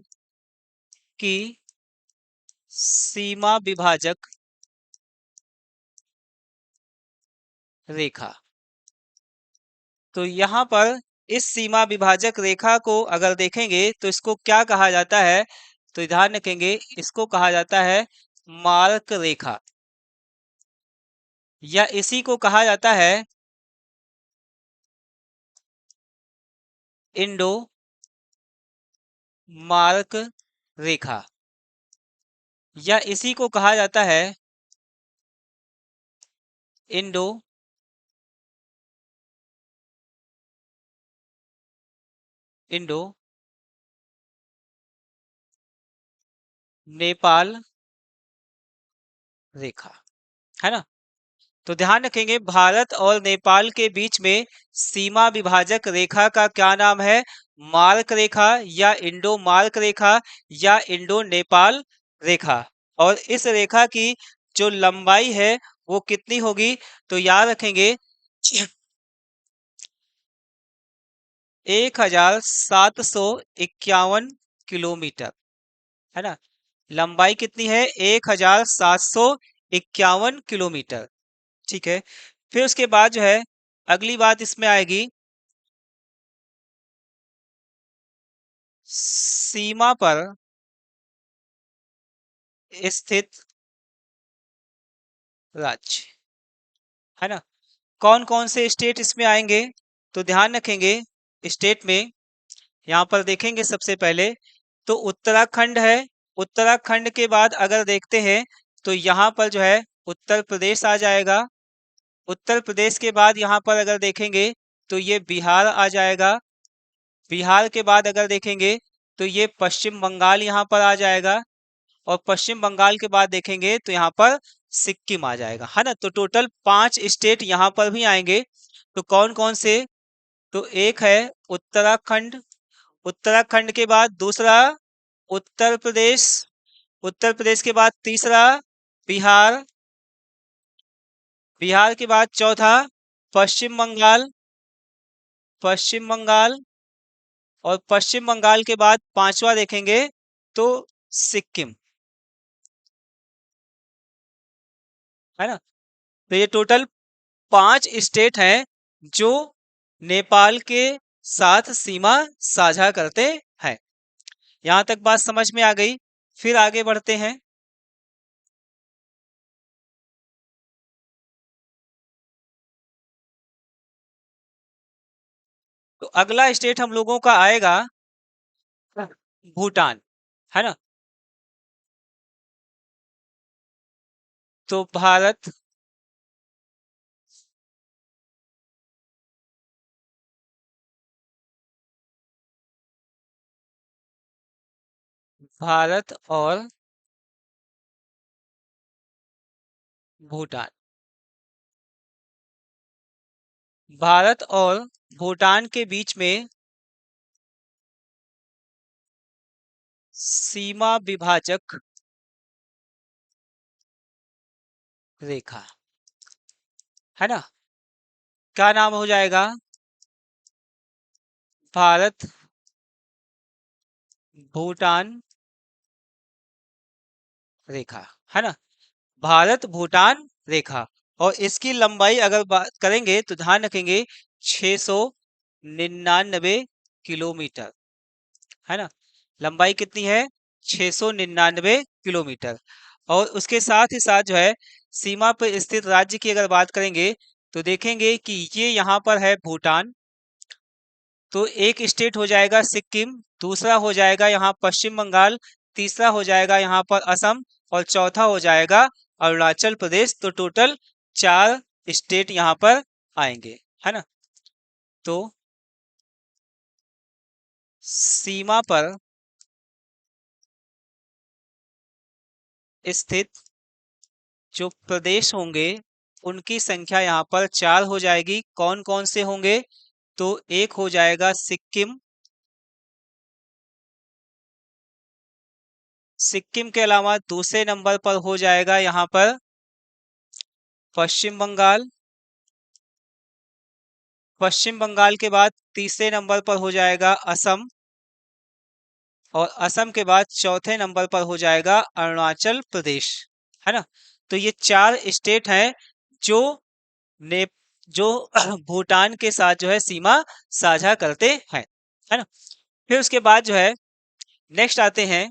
की सीमा विभाजक रेखा। तो यहाँ पर इस सीमा विभाजक रेखा को अगर देखेंगे तो इसको क्या कहा जाता है, तो ध्यान रखेंगे इसको कहा जाता है मार्क रेखा, या इसी को कहा जाता है इंडो मार्क रेखा, या इसी को कहा जाता है इंडो इंडो नेपाल रेखा, है ना। तो ध्यान रखेंगे भारत और नेपाल के बीच में सीमा विभाजक रेखा का क्या नाम है, मार्क रेखा, या इंडो मार्क रेखा, या इंडो नेपाल रेखा। और इस रेखा की जो लंबाई है वो कितनी होगी, तो याद रखेंगे 1751 किलोमीटर, है ना। लंबाई कितनी है, 1751 किलोमीटर। ठीक है, फिर उसके बाद जो है अगली बात इसमें आएगी सीमा पर स्थित राज्य, है ना। कौन कौन से स्टेट इसमें आएंगे, तो ध्यान रखेंगे स्टेट में यहाँ पर देखेंगे सबसे पहले तो उत्तराखंड है। उत्तराखंड के बाद अगर देखते हैं तो यहाँ पर जो है उत्तर प्रदेश आ जाएगा। उत्तर प्रदेश के बाद यहाँ पर अगर देखेंगे तो ये बिहार आ जाएगा। बिहार के बाद अगर देखेंगे तो ये पश्चिम बंगाल यहाँ पर आ जाएगा। और पश्चिम बंगाल के बाद देखेंगे तो यहाँ पर सिक्किम आ जाएगा, है ना। तो टोटल 5 स्टेट यहाँ पर भी आएंगे। तो कौन कौन से, तो एक है उत्तराखंड, उत्तराखंड के बाद दूसरा उत्तर प्रदेश, उत्तर प्रदेश के बाद तीसरा बिहार, बिहार के बाद चौथा पश्चिम बंगाल, पश्चिम बंगाल, और पश्चिम बंगाल के बाद पांचवा देखेंगे तो सिक्किम, है ना। तो ये टोटल 5 स्टेट हैं जो नेपाल के साथ सीमा साझा करते हैं। यहां तक बात समझ में आ गई। फिर आगे बढ़ते हैं। तो अगला स्टेट हम लोगों का आएगा भूटान, है ना। तो भारत, भारत और भूटान, भारत और भूटान के बीच में सीमा विभाजक रेखा, है ना। क्या नाम हो जाएगा, भारत भूटान रेखा, है ना। भारत भूटान रेखा। और इसकी लंबाई अगर बात करेंगे तो ध्यान रखेंगे 699 किलोमीटर, है ना। लंबाई कितनी है, 699 किलोमीटर। और उसके साथ ही साथ जो है सीमा पर स्थित राज्य की अगर बात करेंगे तो देखेंगे कि ये यहाँ पर है भूटान। तो एक स्टेट हो जाएगा सिक्किम, दूसरा हो जाएगा यहाँ पश्चिम बंगाल, तीसरा हो जाएगा यहाँ पर असम, और चौथा हो जाएगा अरुणाचल प्रदेश। तो टोटल 4 स्टेट यहाँ पर आएंगे, है ना। तो सीमा पर स्थित जो प्रदेश होंगे उनकी संख्या यहाँ पर 4 हो जाएगी। कौन कौन से होंगे? तो एक हो जाएगा सिक्किम, सिक्किम के अलावा दूसरे नंबर पर हो जाएगा यहाँ पर पश्चिम बंगाल, पश्चिम बंगाल के बाद तीसरे नंबर पर हो जाएगा असम, और असम के बाद चौथे नंबर पर हो जाएगा अरुणाचल प्रदेश, है ना। तो ये 4 स्टेट हैं जो ने जो भूटान के साथ जो है सीमा साझा करते हैं, है ना। फिर उसके बाद जो है नेक्स्ट आते हैं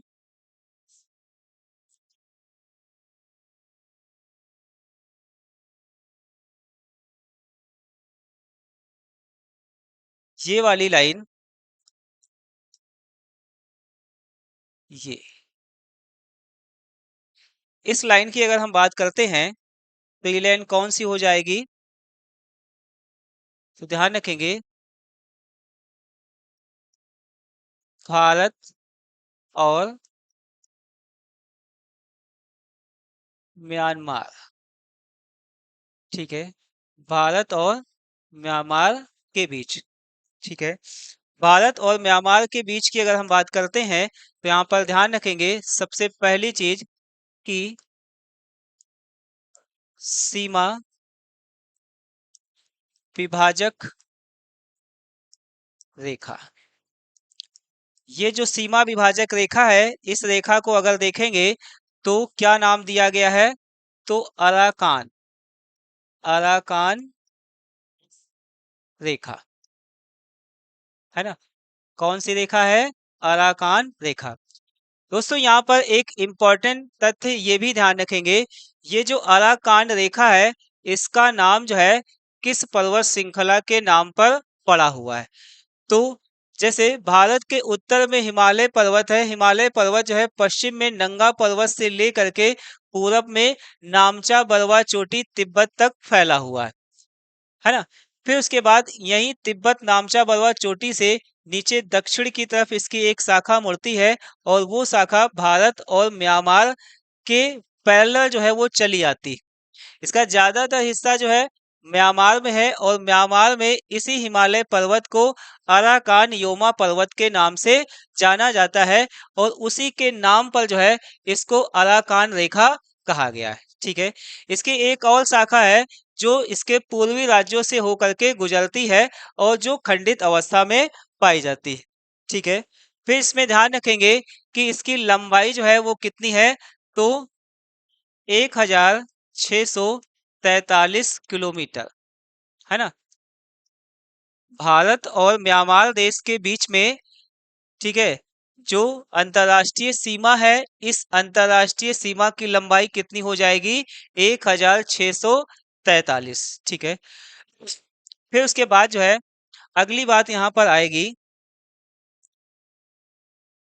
ये वाली लाइन, ये इस लाइन की अगर हम बात करते हैं तो ये लाइन कौन सी हो जाएगी? तो ध्यान रखेंगे भारत और म्यांमार, ठीक है, भारत और म्यांमार के बीच, ठीक है। भारत और म्यांमार के बीच की अगर हम बात करते हैं तो यहाँ पर ध्यान रखेंगे सबसे पहली चीज कि सीमा विभाजक रेखा, ये जो सीमा विभाजक रेखा है इस रेखा को अगर देखेंगे तो क्या नाम दिया गया है? तो अराकान, अराकान रेखा, है ना। कौन सी रेखा है? अराकान रेखा। दोस्तों यहाँ पर एक इम्पॉर्टेंट तथ्य ये भी ध्यान रखेंगे, ये जो अराकान रेखा है इसका नाम जो है किस पर्वत श्रृंखला के नाम पर पड़ा हुआ है? तो जैसे भारत के उत्तर में हिमालय पर्वत है, हिमालय पर्वत जो है पश्चिम में नंगा पर्वत से लेकर के पूरब में नामचा बरवा चोटी तिब्बत तक फैला हुआ है ना। फिर उसके बाद यही तिब्बत नामचा बरवा चोटी से नीचे दक्षिण की तरफ इसकी एक शाखा मुड़ती है, और वो शाखा भारत और म्यांमार के पैरेलल जो है वो चली आती है। इसका ज्यादातर हिस्सा जो है म्यांमार में है, और म्यांमार में इसी हिमालय पर्वत को अराकान योमा पर्वत के नाम से जाना जाता है, और उसी के नाम पर जो है इसको अराकान रेखा कहा गया है, ठीक है। इसकी एक और शाखा है जो इसके पूर्वी राज्यों से होकर के गुजरती है और जो खंडित अवस्था में पाई जाती है, ठीक है। फिर इसमें ध्यान रखेंगे कि इसकी लंबाई जो है वो कितनी है? तो 1643 किलोमीटर, है ना। भारत और म्यांमार देश के बीच में, ठीक है, जो अंतरराष्ट्रीय सीमा है इस अंतरराष्ट्रीय सीमा की लंबाई कितनी हो जाएगी? 1643, ठीक है। फिर उसके बाद जो है अगली बात यहाँ पर आएगी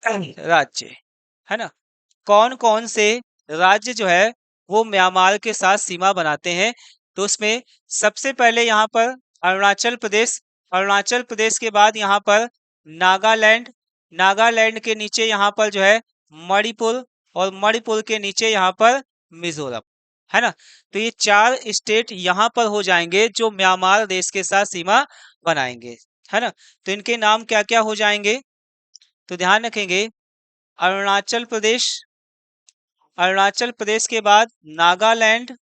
राज्य, है ना। कौन कौन से राज्य जो है वो म्यांमार के साथ सीमा बनाते हैं? तो उसमें सबसे पहले यहाँ पर अरुणाचल प्रदेश, अरुणाचल प्रदेश के बाद यहाँ पर नागालैंड, नागालैंड के नीचे यहाँ पर जो है मणिपुर, और मणिपुर के नीचे यहाँ पर मिजोरम, है ना। तो ये 4 स्टेट यहाँ पर हो जाएंगे जो म्यांमार देश के साथ सीमा बनाएंगे, है ना। तो इनके नाम क्या क्या हो जाएंगे? तो ध्यान रखेंगे अरुणाचल प्रदेश, अरुणाचल प्रदेश के बाद नागालैंड,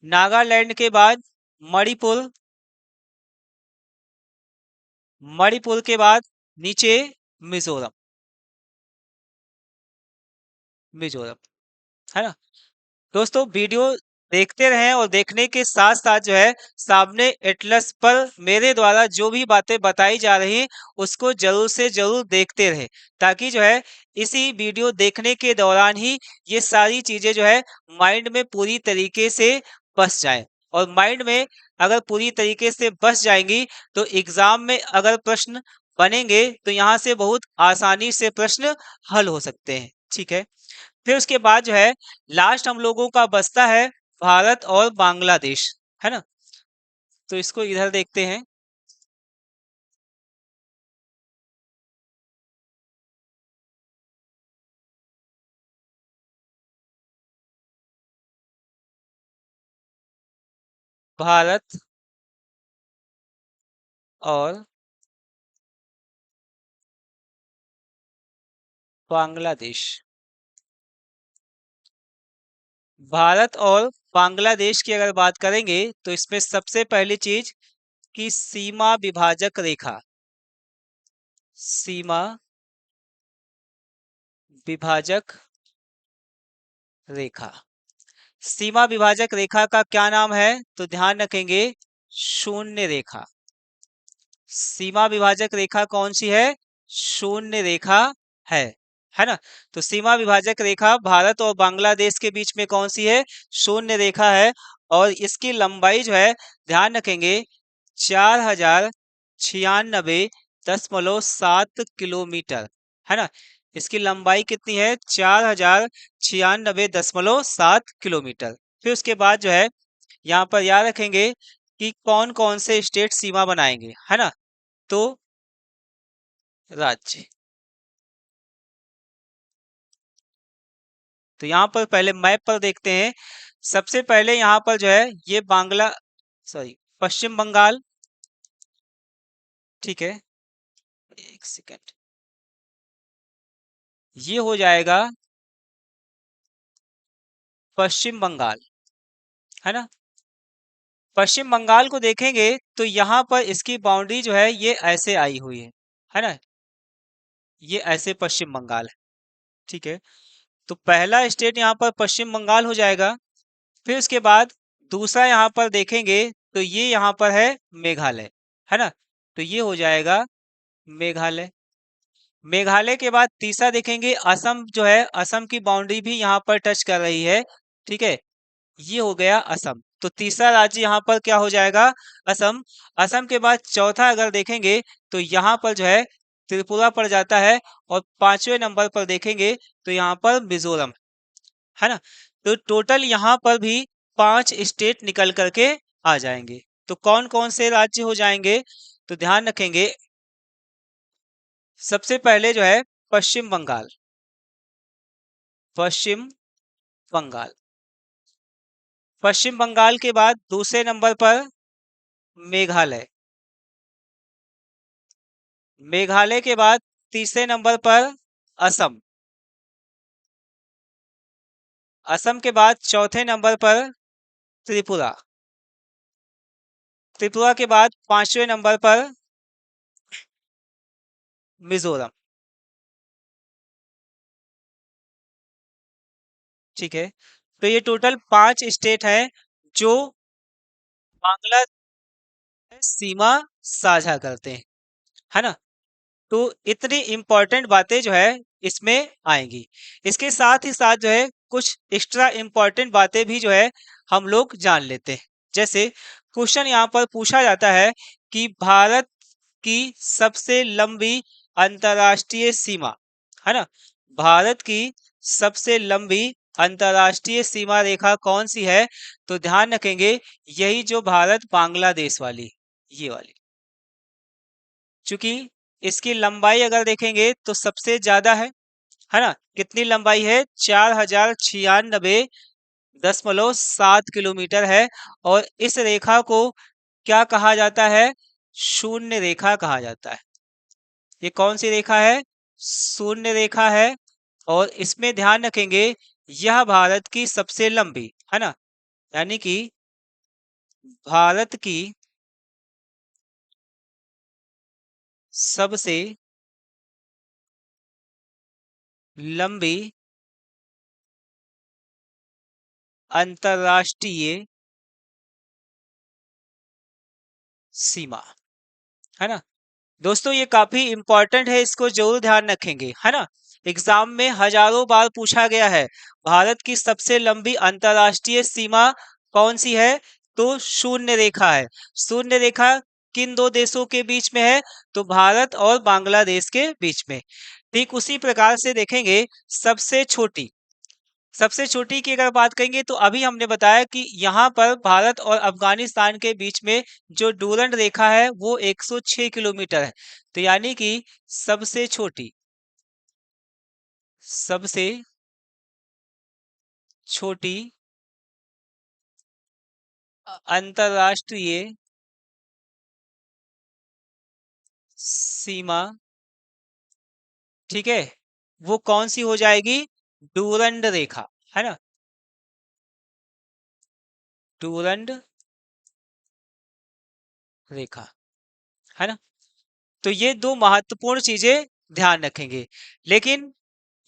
नागालैंड के बाद मणिपुर, मणिपुर के बाद नीचे मिजोरम, मिजोरम, है ना। दोस्तों वीडियो देखते रहें, और देखने के साथ साथ जो है सामने एटलस पर मेरे द्वारा जो भी बातें बताई जा रही हैं उसको जरूर से जरूर देखते रहें, ताकि जो है इसी वीडियो देखने के दौरान ही ये सारी चीजें जो है माइंड में पूरी तरीके से बस जाए। और माइंड में अगर पूरी तरीके से बस जाएंगी तो एग्जाम में अगर प्रश्न बनेंगे तो यहाँ से बहुत आसानी से प्रश्न हल हो सकते हैं, ठीक है। फिर उसके बाद जो है लास्ट हम लोगों का बचता है भारत और बांग्लादेश, है ना। तो इसको इधर देखते हैं। भारत और बांग्लादेश। भारत और बांग्लादेश की अगर बात करेंगे तो इसमें सबसे पहली चीज कि सीमा विभाजक रेखा, सीमा विभाजक रेखा। सीमा विभाजक रेखा का क्या नाम है तो ध्यान रखेंगे शून्य रेखा। सीमा विभाजक रेखा कौन सी है, शून्य रेखा है है ना। तो सीमा विभाजक रेखा भारत और बांग्लादेश के बीच में कौन सी है, शून्य रेखा है। और इसकी लंबाई जो है ध्यान रखेंगे 4096.7 किलोमीटर, है ना। इसकी लंबाई कितनी है, 4096.7 किलोमीटर। फिर उसके बाद जो है यहाँ पर याद रखेंगे कि कौन कौन से स्टेट सीमा बनाएंगे, है ना। तो राज्य, तो यहाँ पर पहले मैप पर देखते हैं। सबसे पहले यहाँ पर जो है ये बांग्ला सॉरी पश्चिम बंगाल, ठीक है, एक सेकेंड, ये हो जाएगा पश्चिम बंगाल, है ना। पश्चिम बंगाल को देखेंगे तो यहाँ पर इसकी बाउंड्री जो है ये ऐसे आई हुई है ना। ये ऐसे पश्चिम बंगाल है, ठीक है। तो पहला स्टेट यहाँ पर पश्चिम बंगाल हो जाएगा। फिर उसके बाद दूसरा यहाँ पर देखेंगे तो ये यहाँ पर है मेघालय, है ना। तो ये हो जाएगा मेघालय। मेघालय के बाद तीसरा देखेंगे असम जो है, असम की बाउंड्री भी यहाँ पर टच कर रही है, ठीक है। ये हो गया असम। तो तीसरा राज्य यहाँ पर क्या हो जाएगा, असम। असम के बाद चौथा अगर देखेंगे तो यहाँ पर जो है त्रिपुरा पड़ जाता है। और पांचवें नंबर पर देखेंगे तो यहाँ पर मिजोरम, है ना। तो टोटल यहाँ पर भी 5 स्टेट निकल करके आ जाएंगे। तो कौन कौन से राज्य हो जाएंगे तो ध्यान रखेंगे सबसे पहले जो है पश्चिम बंगाल, पश्चिम बंगाल। पश्चिम बंगाल के बाद दूसरे नंबर पर मेघालय, मेघालय के बाद तीसरे नंबर पर असम, असम के बाद चौथे नंबर पर त्रिपुरा, त्रिपुरा के बाद पांचवें नंबर पर मिजोरम, ठीक है। तो ये टोटल 5 स्टेट हैं जो बांग्लादेश सीमा साझा करते हैं, है ना। तो इतनी इंपॉर्टेंट बातें जो है इसमें आएंगी। इसके साथ ही साथ जो है कुछ एक्स्ट्रा इंपॉर्टेंट बातें भी जो है हम लोग जान लेते हैं। जैसे क्वेश्चन यहाँ पर पूछा जाता है कि भारत की सबसे लंबी अंतर्राष्ट्रीय सीमा, है ना। भारत की सबसे लंबी अंतर्राष्ट्रीय सीमा रेखा कौन सी है तो ध्यान रखेंगे यही जो भारत बांग्लादेश वाली, ये वाली। चूंकि इसकी लंबाई अगर देखेंगे तो सबसे ज्यादा है ना। कितनी लंबाई है, 4096.7 किलोमीटर है। और इस रेखा को क्या कहा जाता है, शून्य रेखा कहा जाता है। ये कौन सी रेखा है, शून्य रेखा है। और इसमें ध्यान रखेंगे यह भारत की सबसे लंबी, है ना, यानी कि भारत की सबसे लंबी अंतर्राष्ट्रीय सीमा, है ना। दोस्तों ये काफी इंपॉर्टेंट है, इसको जरूर ध्यान रखेंगे, है ना। एग्जाम में हजारों बार पूछा गया है भारत की सबसे लंबी अंतर्राष्ट्रीय सीमा कौन सी है तो शून्य रेखा है। शून्य रेखा किन दो देशों के बीच में है तो भारत और बांग्लादेश के बीच में। ठीक उसी प्रकार से देखेंगे सबसे छोटी सबसे छोटी की अगर बात करेंगे तो अभी हमने बताया कि यहाँ पर भारत और अफगानिस्तान के बीच में जो डूरंड रेखा है वो 106 किलोमीटर है। तो यानी कि सबसे छोटी सबसे छोटी अंतरराष्ट्रीय सीमा, ठीक है, वो कौन सी हो जाएगी? डूरंड रेखा, है ना? डूरंड रेखा, है ना? तो ये दो महत्वपूर्ण चीजें ध्यान रखेंगे। लेकिन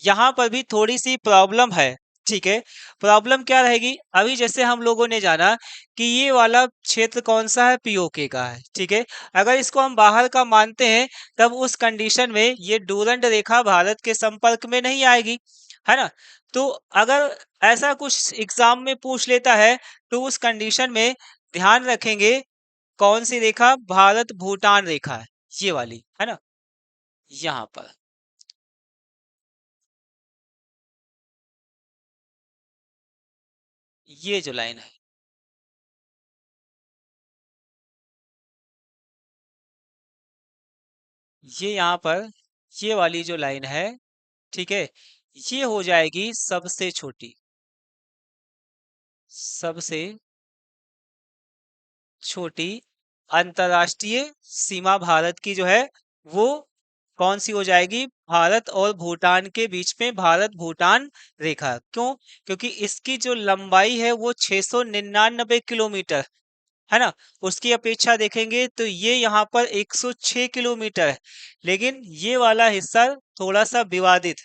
यहाँ पर भी थोड़ी सी प्रॉब्लम है, ठीक है। प्रॉब्लम क्या रहेगी? अभी जैसे हम लोगों ने जाना कि ये वाला क्षेत्र कौन सा है, पीओके का है, ठीक है। अगर इसको हम बाहर का मानते हैं तब उस कंडीशन में ये डूरंड रेखा भारत के संपर्क में नहीं आएगी, है ना? तो अगर ऐसा कुछ एग्जाम में पूछ लेता है तो उस कंडीशन में ध्यान रखेंगे कौन सी रेखा, भारत भूटान रेखा है, ये वाली, है ना? यहाँ पर ये जो लाइन है, ये यहाँ पर ये वाली जो लाइन है, ठीक है, ये हो जाएगी सबसे छोटी, सबसे छोटी अंतरराष्ट्रीय सीमा भारत की जो है वो कौन सी हो जाएगी? भारत और भूटान के बीच में भारत भूटान रेखा। क्यों? क्योंकि इसकी जो लंबाई है वो 699 किलोमीटर, है ना? उसकी अपेक्षा देखेंगे तो ये यहाँ पर 106 किलोमीटर है। लेकिन ये वाला हिस्सा थोड़ा सा विवादित,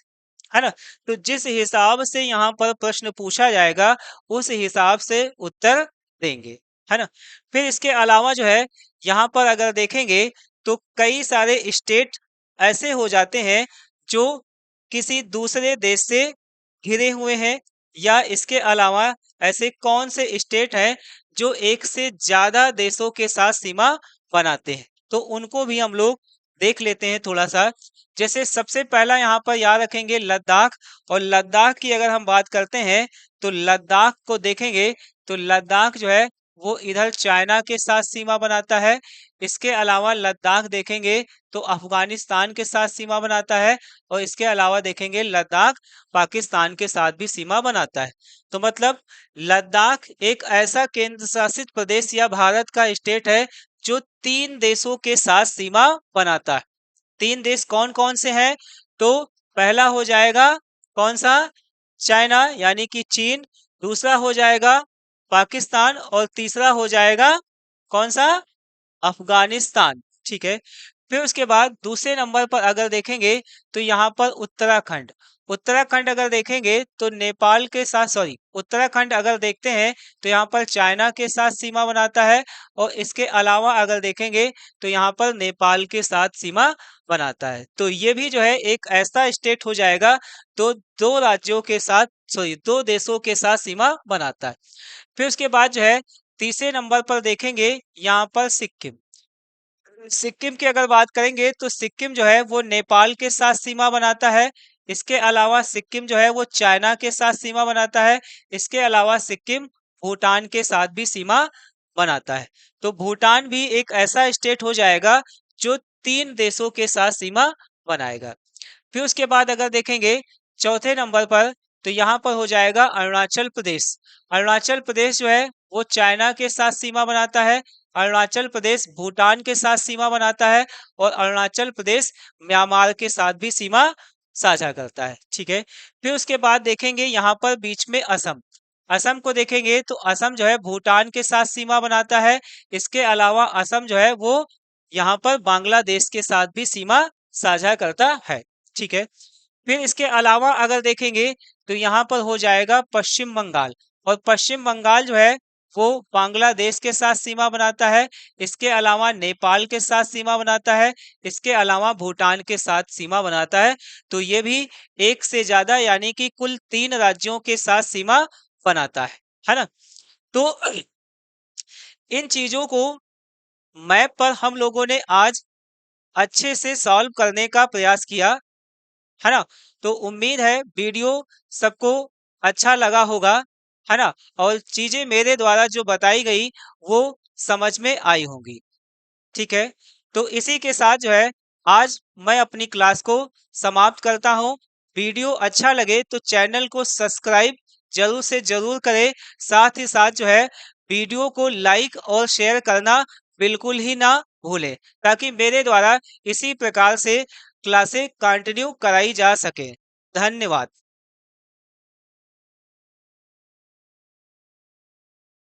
है ना? तो जिस हिसाब से यहाँ पर प्रश्न पूछा जाएगा उस हिसाब से उत्तर देंगे, है ना? फिर इसके अलावा जो है यहाँ पर अगर देखेंगे तो कई सारे स्टेट ऐसे हो जाते हैं जो किसी दूसरे देश से घिरे हुए हैं, या इसके अलावा ऐसे कौन से स्टेट हैं जो एक से ज्यादा देशों के साथ सीमा बनाते हैं, तो उनको भी हम लोग देख लेते हैं थोड़ा सा। जैसे सबसे पहला यहाँ पर याद रखेंगे लद्दाख, और लद्दाख की अगर हम बात करते हैं तो लद्दाख को देखेंगे तो लद्दाख जो है वो इधर चाइना के साथ सीमा बनाता है। इसके अलावा लद्दाख देखेंगे तो अफगानिस्तान के साथ सीमा बनाता है, और इसके अलावा देखेंगे लद्दाख पाकिस्तान के साथ भी सीमा बनाता है। तो मतलब लद्दाख एक ऐसा केंद्र शासित प्रदेश या भारत का स्टेट है जो 3 देशों के साथ सीमा बनाता है। 3 देश कौन कौन से हैं? तो पहला हो जाएगा कौन सा? चाइना यानी कि चीन, दूसरा हो जाएगा पाकिस्तान, और तीसरा हो जाएगा कौन सा? अफगानिस्तान, ठीक है। फिर उसके बाद दूसरे नंबर पर अगर देखेंगे तो यहाँ पर उत्तराखंड। उत्तराखंड अगर देखेंगे तो नेपाल के साथ, सॉरी, उत्तराखंड अगर देखते हैं तो यहाँ पर चाइना के साथ सीमा बनाता है, और इसके अलावा अगर देखेंगे तो यहाँ पर नेपाल के साथ सीमा बनाता है। तो ये भी जो है एक ऐसा स्टेट हो जाएगा तो दो राज्यों के साथ, सॉरी, 2 देशों के साथ सीमा बनाता है। फिर उसके बाद जो है तीसरे नंबर पर देखेंगे यहाँ पर सिक्किम। सिक्किम की अगर बात करेंगे तो सिक्किम जो है वो नेपाल के साथ सीमा बनाता है। इसके अलावा सिक्किम जो है वो चाइना के साथ सीमा बनाता है। इसके अलावा सिक्किम भूटान के साथ भी सीमा बनाता है। तो भूटान भी एक ऐसा स्टेट हो जाएगा जो 3 देशों के साथ सीमा बनाएगा। फिर उसके बाद अगर देखेंगे चौथे नंबर पर तो यहाँ पर हो जाएगा अरुणाचल प्रदेश। अरुणाचल प्रदेश जो है वो चाइना के साथ सीमा बनाता है। अरुणाचल प्रदेश भूटान के साथ सीमा बनाता है, और अरुणाचल प्रदेश म्यांमार के साथ भी सीमा साझा करता है, ठीक है। फिर उसके बाद देखेंगे यहाँ पर बीच में असम। असम को देखेंगे तो असम जो है भूटान के साथ सीमा बनाता है। इसके अलावा असम जो है वो यहाँ पर बांग्लादेश के साथ भी सीमा साझा करता है, ठीक है। फिर इसके अलावा अगर देखेंगे तो यहाँ पर हो जाएगा पश्चिम बंगाल, और पश्चिम बंगाल जो है वो बांग्लादेश के साथ सीमा बनाता है। इसके अलावा नेपाल के साथ सीमा बनाता है। इसके अलावा भूटान के साथ सीमा बनाता है। तो ये भी एक से ज्यादा यानी कि कुल 3 राज्यों के साथ सीमा बनाता है ना? तो इन चीजों को मैप पर हम लोगों ने आज अच्छे से सॉल्व करने का प्रयास किया, है ना? तो उम्मीद है वीडियो सबको अच्छा लगा होगा, है ना? और चीज़ें मेरे द्वारा जो बताई गई वो समझ में आई होंगी, ठीक है? तो इसी के साथ जो है आज मैं अपनी क्लास को समाप्त करता हूँ। वीडियो अच्छा लगे तो चैनल को सब्सक्राइब ज़रूर से ज़रूर करें। साथ ही साथ जो है वीडियो को लाइक और शेयर करना बिल्कुल ही ना भूलें, ताकि मेरे द्वारा इसी प्रकार से क्लासें कंटिन्यू कराई जा सके। धन्यवाद।